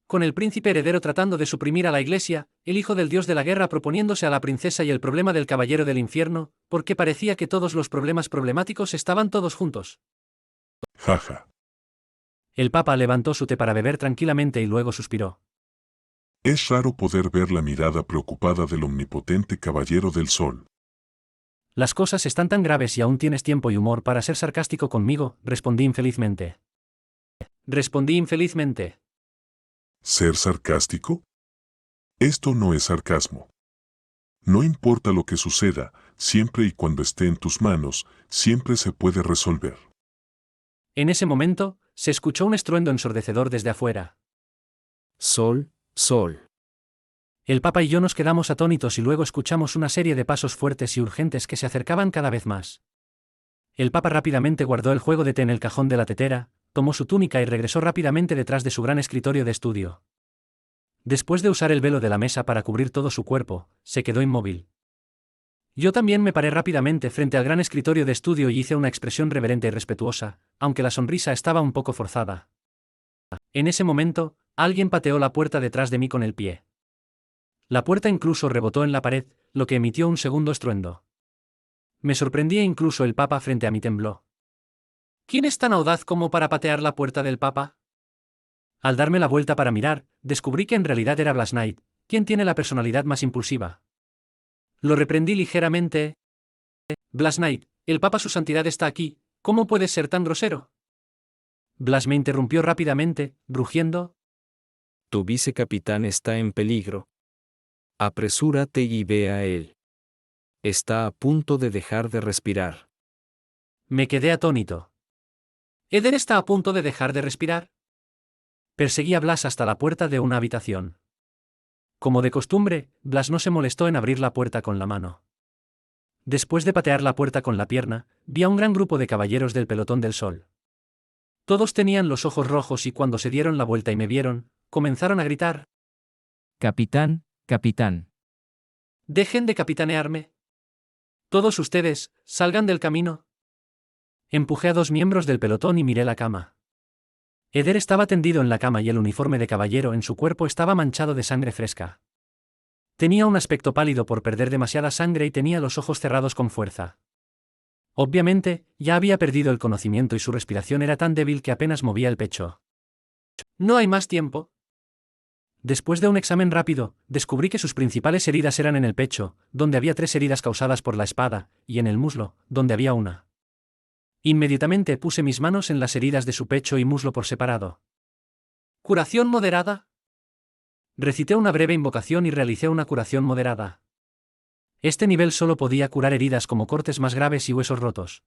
Con el príncipe heredero tratando de suprimir a la Iglesia, el hijo del dios de la guerra proponiéndose a la princesa y el problema del Caballero del Infierno, porque parecía que todos los problemas problemáticos estaban todos juntos. Jaja. El Papa levantó su té para beber tranquilamente y luego suspiró. Es raro poder ver la mirada preocupada del omnipotente Caballero del Sol. Las cosas están tan graves y aún tienes tiempo y humor para ser sarcástico conmigo, respondí infelizmente. ¿Ser sarcástico? Esto no es sarcasmo. No importa lo que suceda, siempre y cuando esté en tus manos, siempre se puede resolver. En ese momento, se escuchó un estruendo ensordecedor desde afuera. Sol, sol. El Papa y yo nos quedamos atónitos y luego escuchamos una serie de pasos fuertes y urgentes que se acercaban cada vez más. El Papa rápidamente guardó el juego de té en el cajón de la tetera, tomó su túnica y regresó rápidamente detrás de su gran escritorio de estudio. Después de usar el velo de la mesa para cubrir todo su cuerpo, se quedó inmóvil. Yo también me paré rápidamente frente al gran escritorio de estudio y hice una expresión reverente y respetuosa, aunque la sonrisa estaba un poco forzada. En ese momento, alguien pateó la puerta detrás de mí con el pie. La puerta incluso rebotó en la pared, lo que emitió un segundo estruendo. Me sorprendí e incluso el Papa frente a mí tembló. ¿Quién es tan audaz como para patear la puerta del Papa? Al darme la vuelta para mirar, descubrí que en realidad era Blas Knight, quien tiene la personalidad más impulsiva. Lo reprendí ligeramente. Blas Knight, el Papa Su Santidad está aquí, ¿cómo puedes ser tan grosero? Blas me interrumpió rápidamente, rugiendo. Tu vicecapitán está en peligro. Apresúrate y ve a él. Está a punto de dejar de respirar. Me quedé atónito. ¿Eder está a punto de dejar de respirar? Perseguí a Blas hasta la puerta de una habitación. Como de costumbre, Blas no se molestó en abrir la puerta con la mano. Después de patear la puerta con la pierna, vi a un gran grupo de caballeros del pelotón del sol. Todos tenían los ojos rojos y cuando se dieron la vuelta y me vieron, comenzaron a gritar. Capitán, capitán. Dejen de capitanearme. Todos ustedes, salgan del camino. Empujé a 2 miembros del pelotón y miré la cama. Eder estaba tendido en la cama y el uniforme de caballero en su cuerpo estaba manchado de sangre fresca. Tenía un aspecto pálido por perder demasiada sangre y tenía los ojos cerrados con fuerza. Obviamente, ya había perdido el conocimiento y su respiración era tan débil que apenas movía el pecho. No hay más tiempo. Después de un examen rápido, descubrí que sus principales heridas eran en el pecho, donde había 3 heridas causadas por la espada, y en el muslo, donde había una. Inmediatamente puse mis manos en las heridas de su pecho y muslo por separado. ¿Curación moderada? Recité una breve invocación y realicé una curación moderada. Este nivel solo podía curar heridas como cortes más graves y huesos rotos.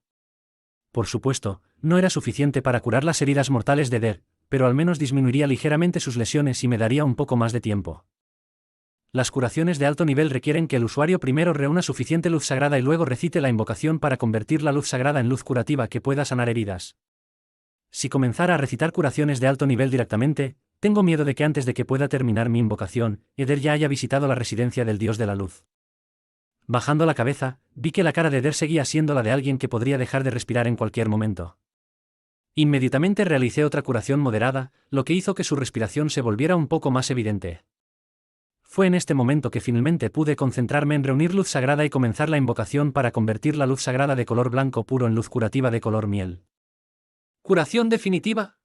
Por supuesto, no era suficiente para curar las heridas mortales de Eder, pero al menos disminuiría ligeramente sus lesiones y me daría un poco más de tiempo. Las curaciones de alto nivel requieren que el usuario primero reúna suficiente luz sagrada y luego recite la invocación para convertir la luz sagrada en luz curativa que pueda sanar heridas. Si comenzara a recitar curaciones de alto nivel directamente, tengo miedo de que antes de que pueda terminar mi invocación, Eder ya haya visitado la residencia del dios de la luz. Bajando la cabeza, vi que la cara de Eder seguía siendo la de alguien que podría dejar de respirar en cualquier momento. Inmediatamente realicé otra curación moderada, lo que hizo que su respiración se volviera un poco más evidente. Fue en este momento que finalmente pude concentrarme en reunir luz sagrada y comenzar la invocación para convertir la luz sagrada de color blanco puro en luz curativa de color miel. ¿Curación definitiva?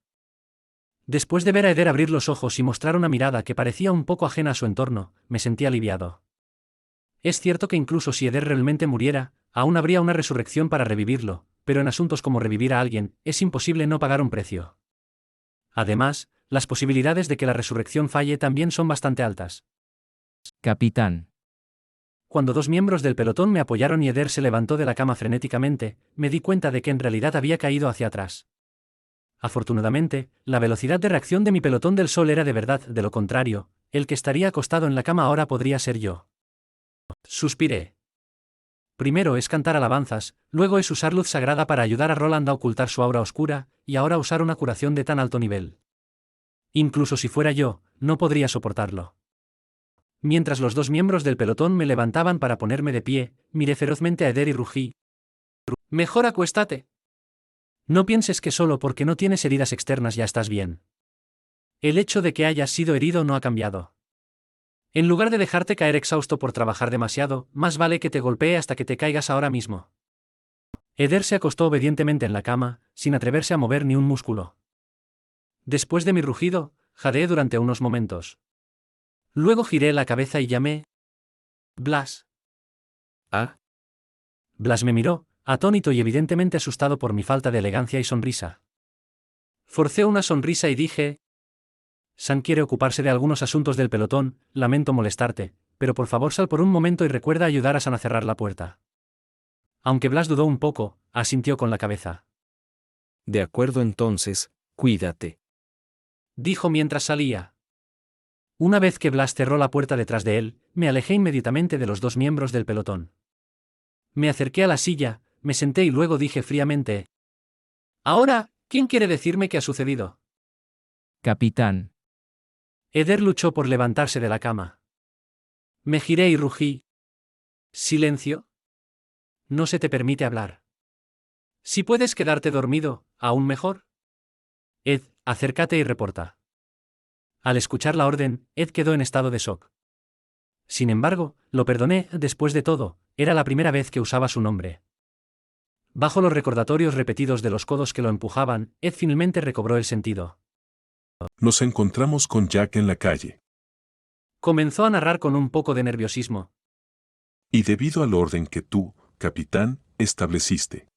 Después de ver a Eder abrir los ojos y mostrar una mirada que parecía un poco ajena a su entorno, me sentí aliviado. Es cierto que incluso si Eder realmente muriera, aún habría una resurrección para revivirlo, pero en asuntos como revivir a alguien, es imposible no pagar un precio. Además, las posibilidades de que la resurrección falle también son bastante altas. Capitán. Cuando 2 miembros del pelotón me apoyaron y Eder se levantó de la cama frenéticamente, me di cuenta de que en realidad había caído hacia atrás. Afortunadamente, la velocidad de reacción de mi pelotón del sol era de verdad, de lo contrario, el que estaría acostado en la cama ahora podría ser yo. Suspiré. Primero es cantar alabanzas, luego es usar luz sagrada para ayudar a Roland a ocultar su aura oscura, y ahora usar una curación de tan alto nivel. Incluso si fuera yo, no podría soportarlo. Mientras los 2 miembros del pelotón me levantaban para ponerme de pie, miré ferozmente a Eder y rugí. Mejor acuéstate. No pienses que solo porque no tienes heridas externas ya estás bien. El hecho de que hayas sido herido no ha cambiado. En lugar de dejarte caer exhausto por trabajar demasiado, más vale que te golpee hasta que te caigas ahora mismo. Eder se acostó obedientemente en la cama, sin atreverse a mover ni un músculo. Después de mi rugido, jadeé durante unos momentos. Luego giré la cabeza y llamé. Blas. ¿Ah? Blas me miró, atónito y evidentemente asustado por mi falta de elegancia y sonrisa. Forcé una sonrisa y dije. San quiere ocuparse de algunos asuntos del pelotón, lamento molestarte, pero por favor sal por un momento y recuerda ayudar a San a cerrar la puerta. Aunque Blas dudó un poco, asintió con la cabeza. De acuerdo entonces, cuídate. Dijo mientras salía. Una vez que Blas cerró la puerta detrás de él, me alejé inmediatamente de los 2 miembros del pelotón. Me acerqué a la silla, me senté y luego dije fríamente. Ahora, ¿quién quiere decirme qué ha sucedido? Capitán. Eder luchó por levantarse de la cama. Me giré y rugí. ¿Silencio? No se te permite hablar. Si puedes quedarte dormido, aún mejor. Ed, acércate y reporta. Al escuchar la orden, Ed quedó en estado de shock. Sin embargo, lo perdoné, después de todo, era la primera vez que usaba su nombre. Bajo los recordatorios repetidos de los codos que lo empujaban, Ed finalmente recobró el sentido. Nos encontramos con Jack en la calle. Comenzó a narrar con un poco de nerviosismo. Y debido al orden que tú, capitán, estableciste.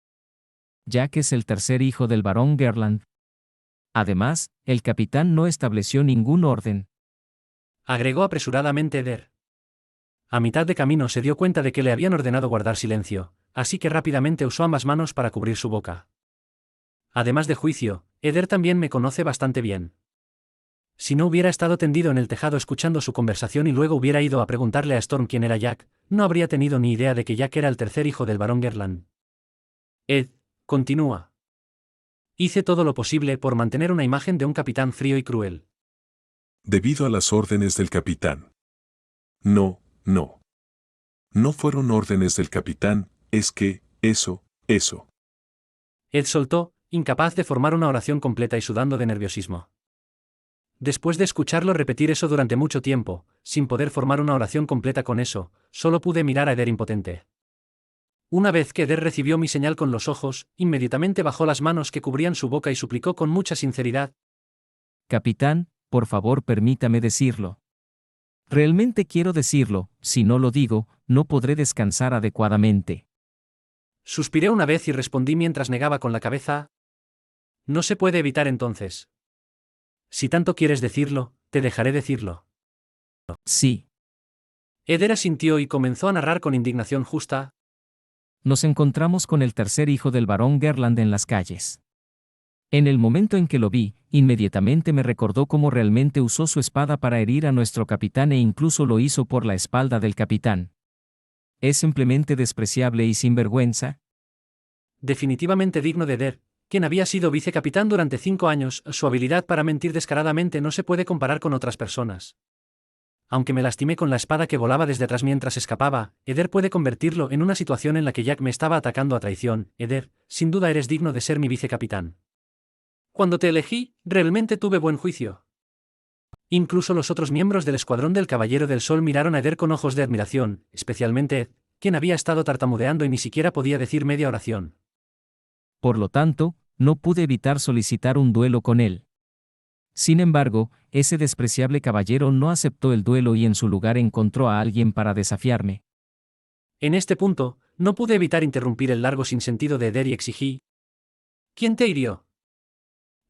Jack es el tercer hijo del barón Gerland. Además, el capitán no estableció ningún orden. Agregó apresuradamente Eder. A mitad de camino se dio cuenta de que le habían ordenado guardar silencio, así que rápidamente usó ambas manos para cubrir su boca. Además de juicio, Eder también me conoce bastante bien. Si no hubiera estado tendido en el tejado escuchando su conversación y luego hubiera ido a preguntarle a Storm quién era Jack, no habría tenido ni idea de que Jack era el tercer hijo del barón Gerland. Ed, continúa. Hice todo lo posible por mantener una imagen de un capitán frío y cruel. Debido a las órdenes del capitán. No. No fueron órdenes del capitán, es que, eso. Ed soltó, incapaz de formar una oración completa y sudando de nerviosismo. Después de escucharlo repetir eso durante mucho tiempo, sin poder formar una oración completa con eso, solo pude mirar a Eder impotente. Una vez que Eder recibió mi señal con los ojos, inmediatamente bajó las manos que cubrían su boca y suplicó con mucha sinceridad. Capitán, por favor permítame decirlo. Realmente quiero decirlo, si no lo digo, no podré descansar adecuadamente. Suspiré una vez y respondí mientras negaba con la cabeza. No se puede evitar entonces. Si tanto quieres decirlo, te dejaré decirlo. Sí. Eder asintió y comenzó a narrar con indignación justa. Nos encontramos con el tercer hijo del barón Gerland en las calles. En el momento en que lo vi, inmediatamente me recordó cómo realmente usó su espada para herir a nuestro capitán e incluso lo hizo por la espalda del capitán. ¿Es simplemente despreciable y sinvergüenza? Definitivamente digno de Eder, quien había sido vicecapitán durante 5 años, su habilidad para mentir descaradamente no se puede comparar con otras personas. Aunque me lastimé con la espada que volaba desde atrás mientras escapaba, Eder puede convertirlo en una situación en la que Jack me estaba atacando a traición. Eder, sin duda eres digno de ser mi vicecapitán. Cuando te elegí, realmente tuve buen juicio. Incluso los otros miembros del escuadrón del Caballero del Sol miraron a Eder con ojos de admiración, especialmente Ed, quien había estado tartamudeando y ni siquiera podía decir media oración. Por lo tanto, no pude evitar solicitar un duelo con él. Sin embargo, ese despreciable caballero no aceptó el duelo y en su lugar encontró a alguien para desafiarme. En este punto, no pude evitar interrumpir el largo sinsentido de Eder y exigí. ¿Quién te hirió?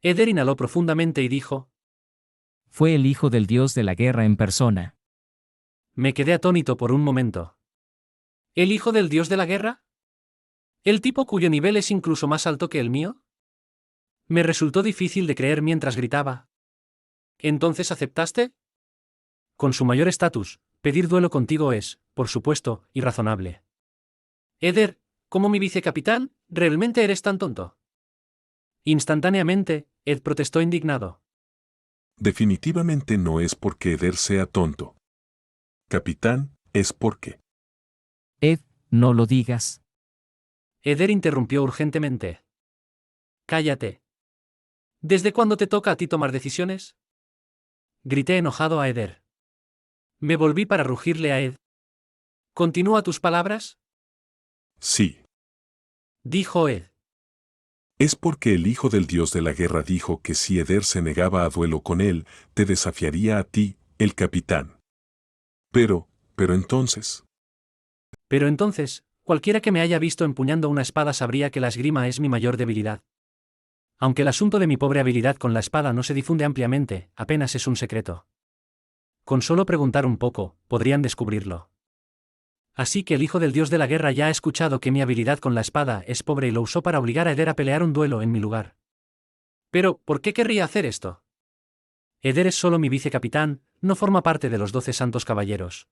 Eder inhaló profundamente y dijo. Fue el hijo del dios de la guerra en persona. Me quedé atónito por un momento. ¿El hijo del dios de la guerra? ¿El tipo cuyo nivel es incluso más alto que el mío? Me resultó difícil de creer mientras gritaba. ¿Entonces aceptaste? Con su mayor estatus, pedir duelo contigo es, por supuesto, irrazonable. Eder, como mi vicecapitán, ¿realmente eres tan tonto? Instantáneamente, Ed protestó indignado. Definitivamente no es porque Eder sea tonto. Capitán, es porque. Ed, no lo digas. Eder interrumpió urgentemente. Cállate. ¿Desde cuándo te toca a ti tomar decisiones? Grité enojado a Eder. Me volví para rugirle a Ed. ¿Continúa tus palabras? Sí. Dijo Ed. Es porque el hijo del dios de la guerra dijo que si Eder se negaba a duelo con él, te desafiaría a ti, el capitán. Pero entonces. Pero entonces, cualquiera que me haya visto empuñando una espada sabría que la esgrima es mi mayor debilidad. Aunque el asunto de mi pobre habilidad con la espada no se difunde ampliamente, apenas es un secreto. Con solo preguntar un poco, podrían descubrirlo. Así que el hijo del dios de la guerra ya ha escuchado que mi habilidad con la espada es pobre y lo usó para obligar a Eder a pelear un duelo en mi lugar. Pero, ¿por qué querría hacer esto? Eder es solo mi vicecapitán, no forma parte de los 12 santos caballeros.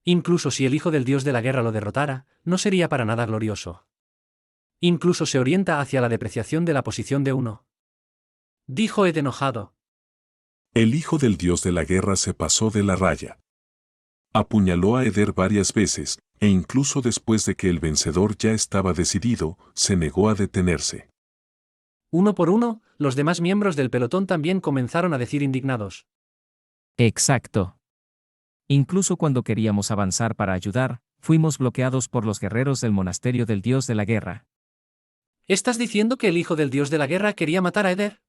Incluso si el hijo del dios de la guerra lo derrotara, no sería para nada glorioso. Incluso se orienta hacia la depreciación de la posición de uno. Dijo Ed enojado. El hijo del dios de la guerra se pasó de la raya. Apuñaló a Eder varias veces, e incluso después de que el vencedor ya estaba decidido, se negó a detenerse. Uno por uno, los demás miembros del pelotón también comenzaron a decir indignados. Exacto. Incluso cuando queríamos avanzar para ayudar, fuimos bloqueados por los guerreros del monasterio del dios de la guerra. ¿Estás diciendo que el hijo del dios de la guerra quería matar a Eder?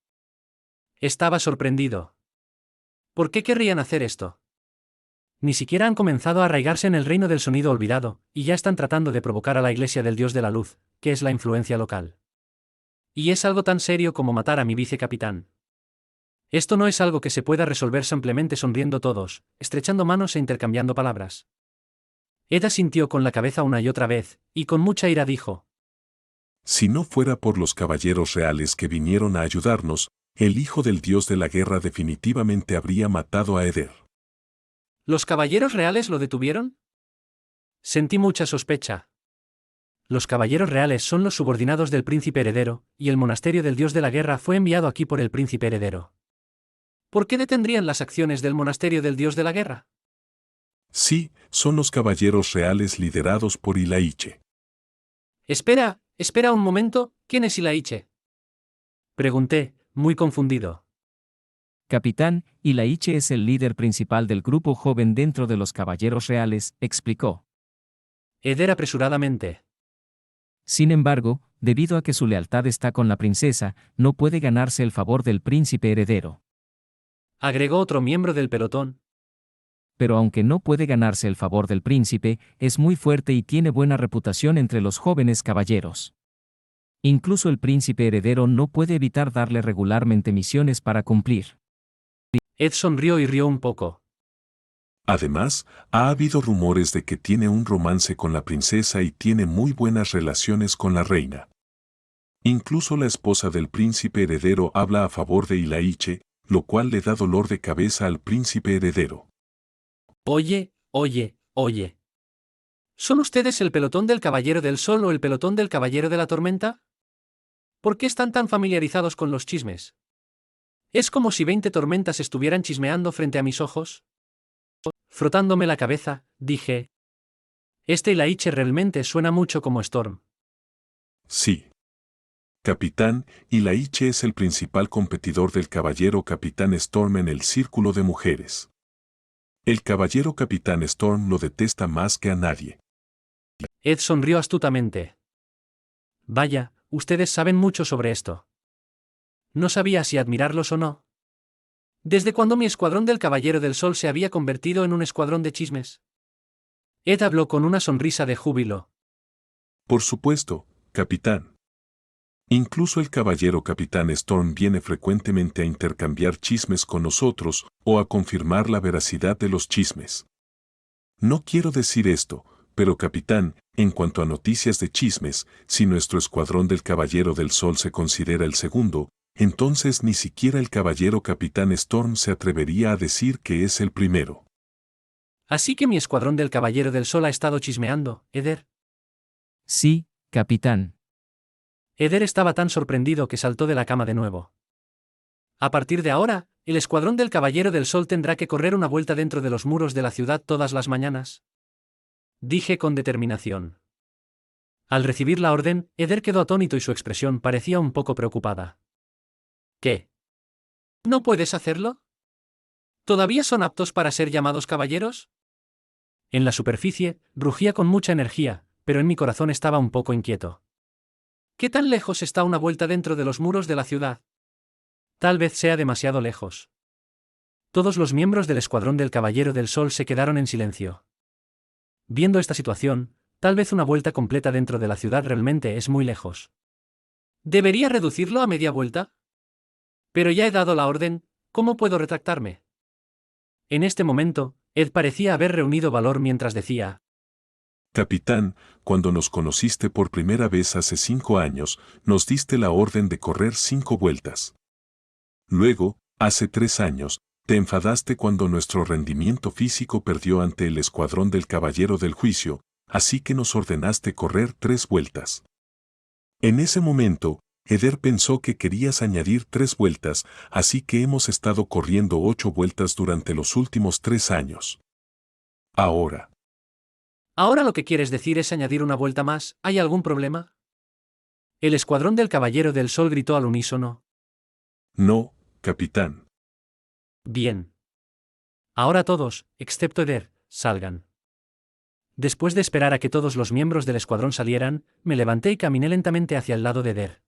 Estaba sorprendido. ¿Por qué querrían hacer esto? Ni siquiera han comenzado a arraigarse en el reino del sonido olvidado, y ya están tratando de provocar a la iglesia del Dios de la Luz, que es la influencia local. Y es algo tan serio como matar a mi vicecapitán. Esto no es algo que se pueda resolver simplemente sonriendo todos, estrechando manos e intercambiando palabras. Ed asintió con la cabeza una y otra vez, y con mucha ira dijo: Si no fuera por los caballeros reales que vinieron a ayudarnos, el hijo del dios de la guerra definitivamente habría matado a Eder. ¿Los caballeros reales lo detuvieron? Sentí mucha sospecha. Los caballeros reales son los subordinados del príncipe heredero, y el monasterio del dios de la guerra fue enviado aquí por el príncipe heredero. ¿Por qué detendrían las acciones del monasterio del dios de la guerra? Sí, son los caballeros reales liderados por Ilaiche. Espera un momento, ¿quién es Ilaiche? Pregunté, muy confundido. Capitán, Ilaiche es el líder principal del grupo joven dentro de los caballeros reales, explicó. Eder apresuradamente. Sin embargo, debido a que su lealtad está con la princesa, no puede ganarse el favor del príncipe heredero. Agregó otro miembro del pelotón. Pero aunque no puede ganarse el favor del príncipe, es muy fuerte y tiene buena reputación entre los jóvenes caballeros. Incluso el príncipe heredero no puede evitar darle regularmente misiones para cumplir. Ed sonrió y rió un poco. Además, ha habido rumores de que tiene un romance con la princesa y tiene muy buenas relaciones con la reina. Incluso la esposa del príncipe heredero habla a favor de Ilaiche, lo cual le da dolor de cabeza al príncipe heredero. Oye. ¿Son ustedes el pelotón del Caballero del Sol o el pelotón del Caballero de la Tormenta? ¿Por qué están tan familiarizados con los chismes? ¿Es como si 20 tormentas estuvieran chismeando frente a mis ojos? Frotándome la cabeza, dije: Este Ilaiche realmente suena mucho como Storm. Sí. Capitán, Ilaiche es el principal competidor del caballero Capitán Storm en el círculo de mujeres. El caballero Capitán Storm lo detesta más que a nadie. Ed sonrió astutamente. Vaya, ustedes saben mucho sobre esto. No sabía si admirarlos o no. ¿Desde cuándo mi escuadrón del Caballero del Sol se había convertido en un escuadrón de chismes? Ed habló con una sonrisa de júbilo. Por supuesto, capitán. Incluso el caballero Capitán Storm viene frecuentemente a intercambiar chismes con nosotros o a confirmar la veracidad de los chismes. No quiero decir esto, pero capitán, en cuanto a noticias de chismes, si nuestro escuadrón del Caballero del Sol se considera el segundo, entonces ni siquiera el caballero Capitán Storm se atrevería a decir que es el primero. Así que mi escuadrón del Caballero del Sol ha estado chismeando, Eder. Sí, capitán. Eder estaba tan sorprendido que saltó de la cama de nuevo. A partir de ahora, el escuadrón del Caballero del Sol tendrá que correr una vuelta dentro de los muros de la ciudad todas las mañanas. Dije con determinación. Al recibir la orden, Eder quedó atónito y su expresión parecía un poco preocupada. ¿Qué? ¿No puedes hacerlo? ¿Todavía son aptos para ser llamados caballeros? En la superficie, rugía con mucha energía, pero en mi corazón estaba un poco inquieto. ¿Qué tan lejos está una vuelta dentro de los muros de la ciudad? Tal vez sea demasiado lejos. Todos los miembros del escuadrón del Caballero del Sol se quedaron en silencio. Viendo esta situación, tal vez una vuelta completa dentro de la ciudad realmente es muy lejos. ¿Debería reducirlo a media vuelta? Pero ya he dado la orden, ¿cómo puedo retractarme? En este momento, Ed parecía haber reunido valor mientras decía: Capitán, cuando nos conociste por primera vez hace 5 años, nos diste la orden de correr 5 vueltas. Luego, hace 3 años, te enfadaste cuando nuestro rendimiento físico perdió ante el escuadrón del Caballero del Juicio, así que nos ordenaste correr 3 vueltas. En ese momento, Eder pensó que querías añadir 3 vueltas, así que hemos estado corriendo 8 vueltas durante los últimos 3 años. Ahora lo que quieres decir es añadir una vuelta más, ¿hay algún problema? El escuadrón del Caballero del Sol gritó al unísono. No, capitán. Bien. Ahora todos, excepto Eder, salgan. Después de esperar a que todos los miembros del escuadrón salieran, me levanté y caminé lentamente hacia el lado de Eder.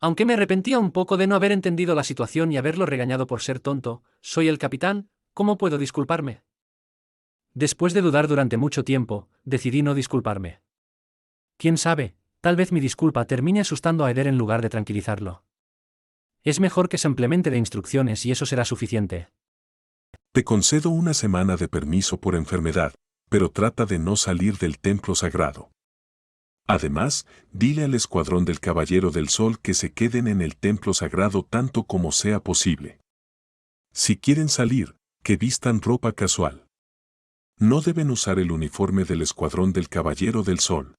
Aunque me arrepentía un poco de no haber entendido la situación y haberlo regañado por ser tonto, soy el capitán, ¿cómo puedo disculparme? Después de dudar durante mucho tiempo, decidí no disculparme. ¿Quién sabe? Tal vez mi disculpa termine asustando a Eder en lugar de tranquilizarlo. Es mejor que simplemente dé instrucciones y eso será suficiente. Te concedo una semana de permiso por enfermedad, pero trata de no salir del templo sagrado. Además, dile al escuadrón del Caballero del Sol que se queden en el templo sagrado tanto como sea posible. Si quieren salir, que vistan ropa casual. No deben usar el uniforme del escuadrón del Caballero del Sol.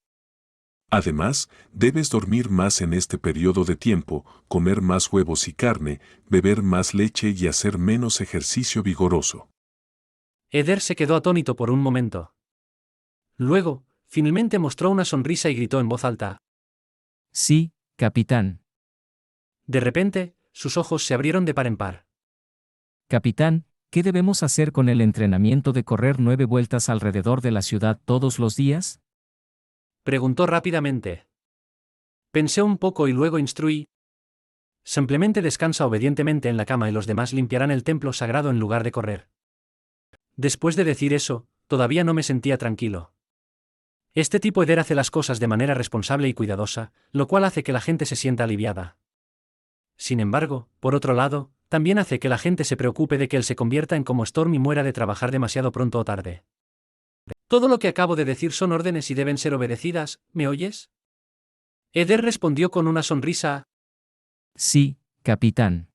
Además, debes dormir más en este periodo de tiempo, comer más huevos y carne, beber más leche y hacer menos ejercicio vigoroso. Eder se quedó atónito por un momento. Luego, finalmente mostró una sonrisa y gritó en voz alta. Sí, capitán. De repente, sus ojos se abrieron de par en par. Capitán, ¿qué debemos hacer con el entrenamiento de correr 9 vueltas alrededor de la ciudad todos los días? Preguntó rápidamente. Pensé un poco y luego instruí. Simplemente descansa obedientemente en la cama y los demás limpiarán el templo sagrado en lugar de correr. Después de decir eso, todavía no me sentía tranquilo. Este tipo Eder hace las cosas de manera responsable y cuidadosa, lo cual hace que la gente se sienta aliviada. Sin embargo, por otro lado, también hace que la gente se preocupe de que él se convierta en como Storm y muera de trabajar demasiado pronto o tarde. Todo lo que acabo de decir son órdenes y deben ser obedecidas, ¿me oyes? Eder respondió con una sonrisa. Sí, capitán.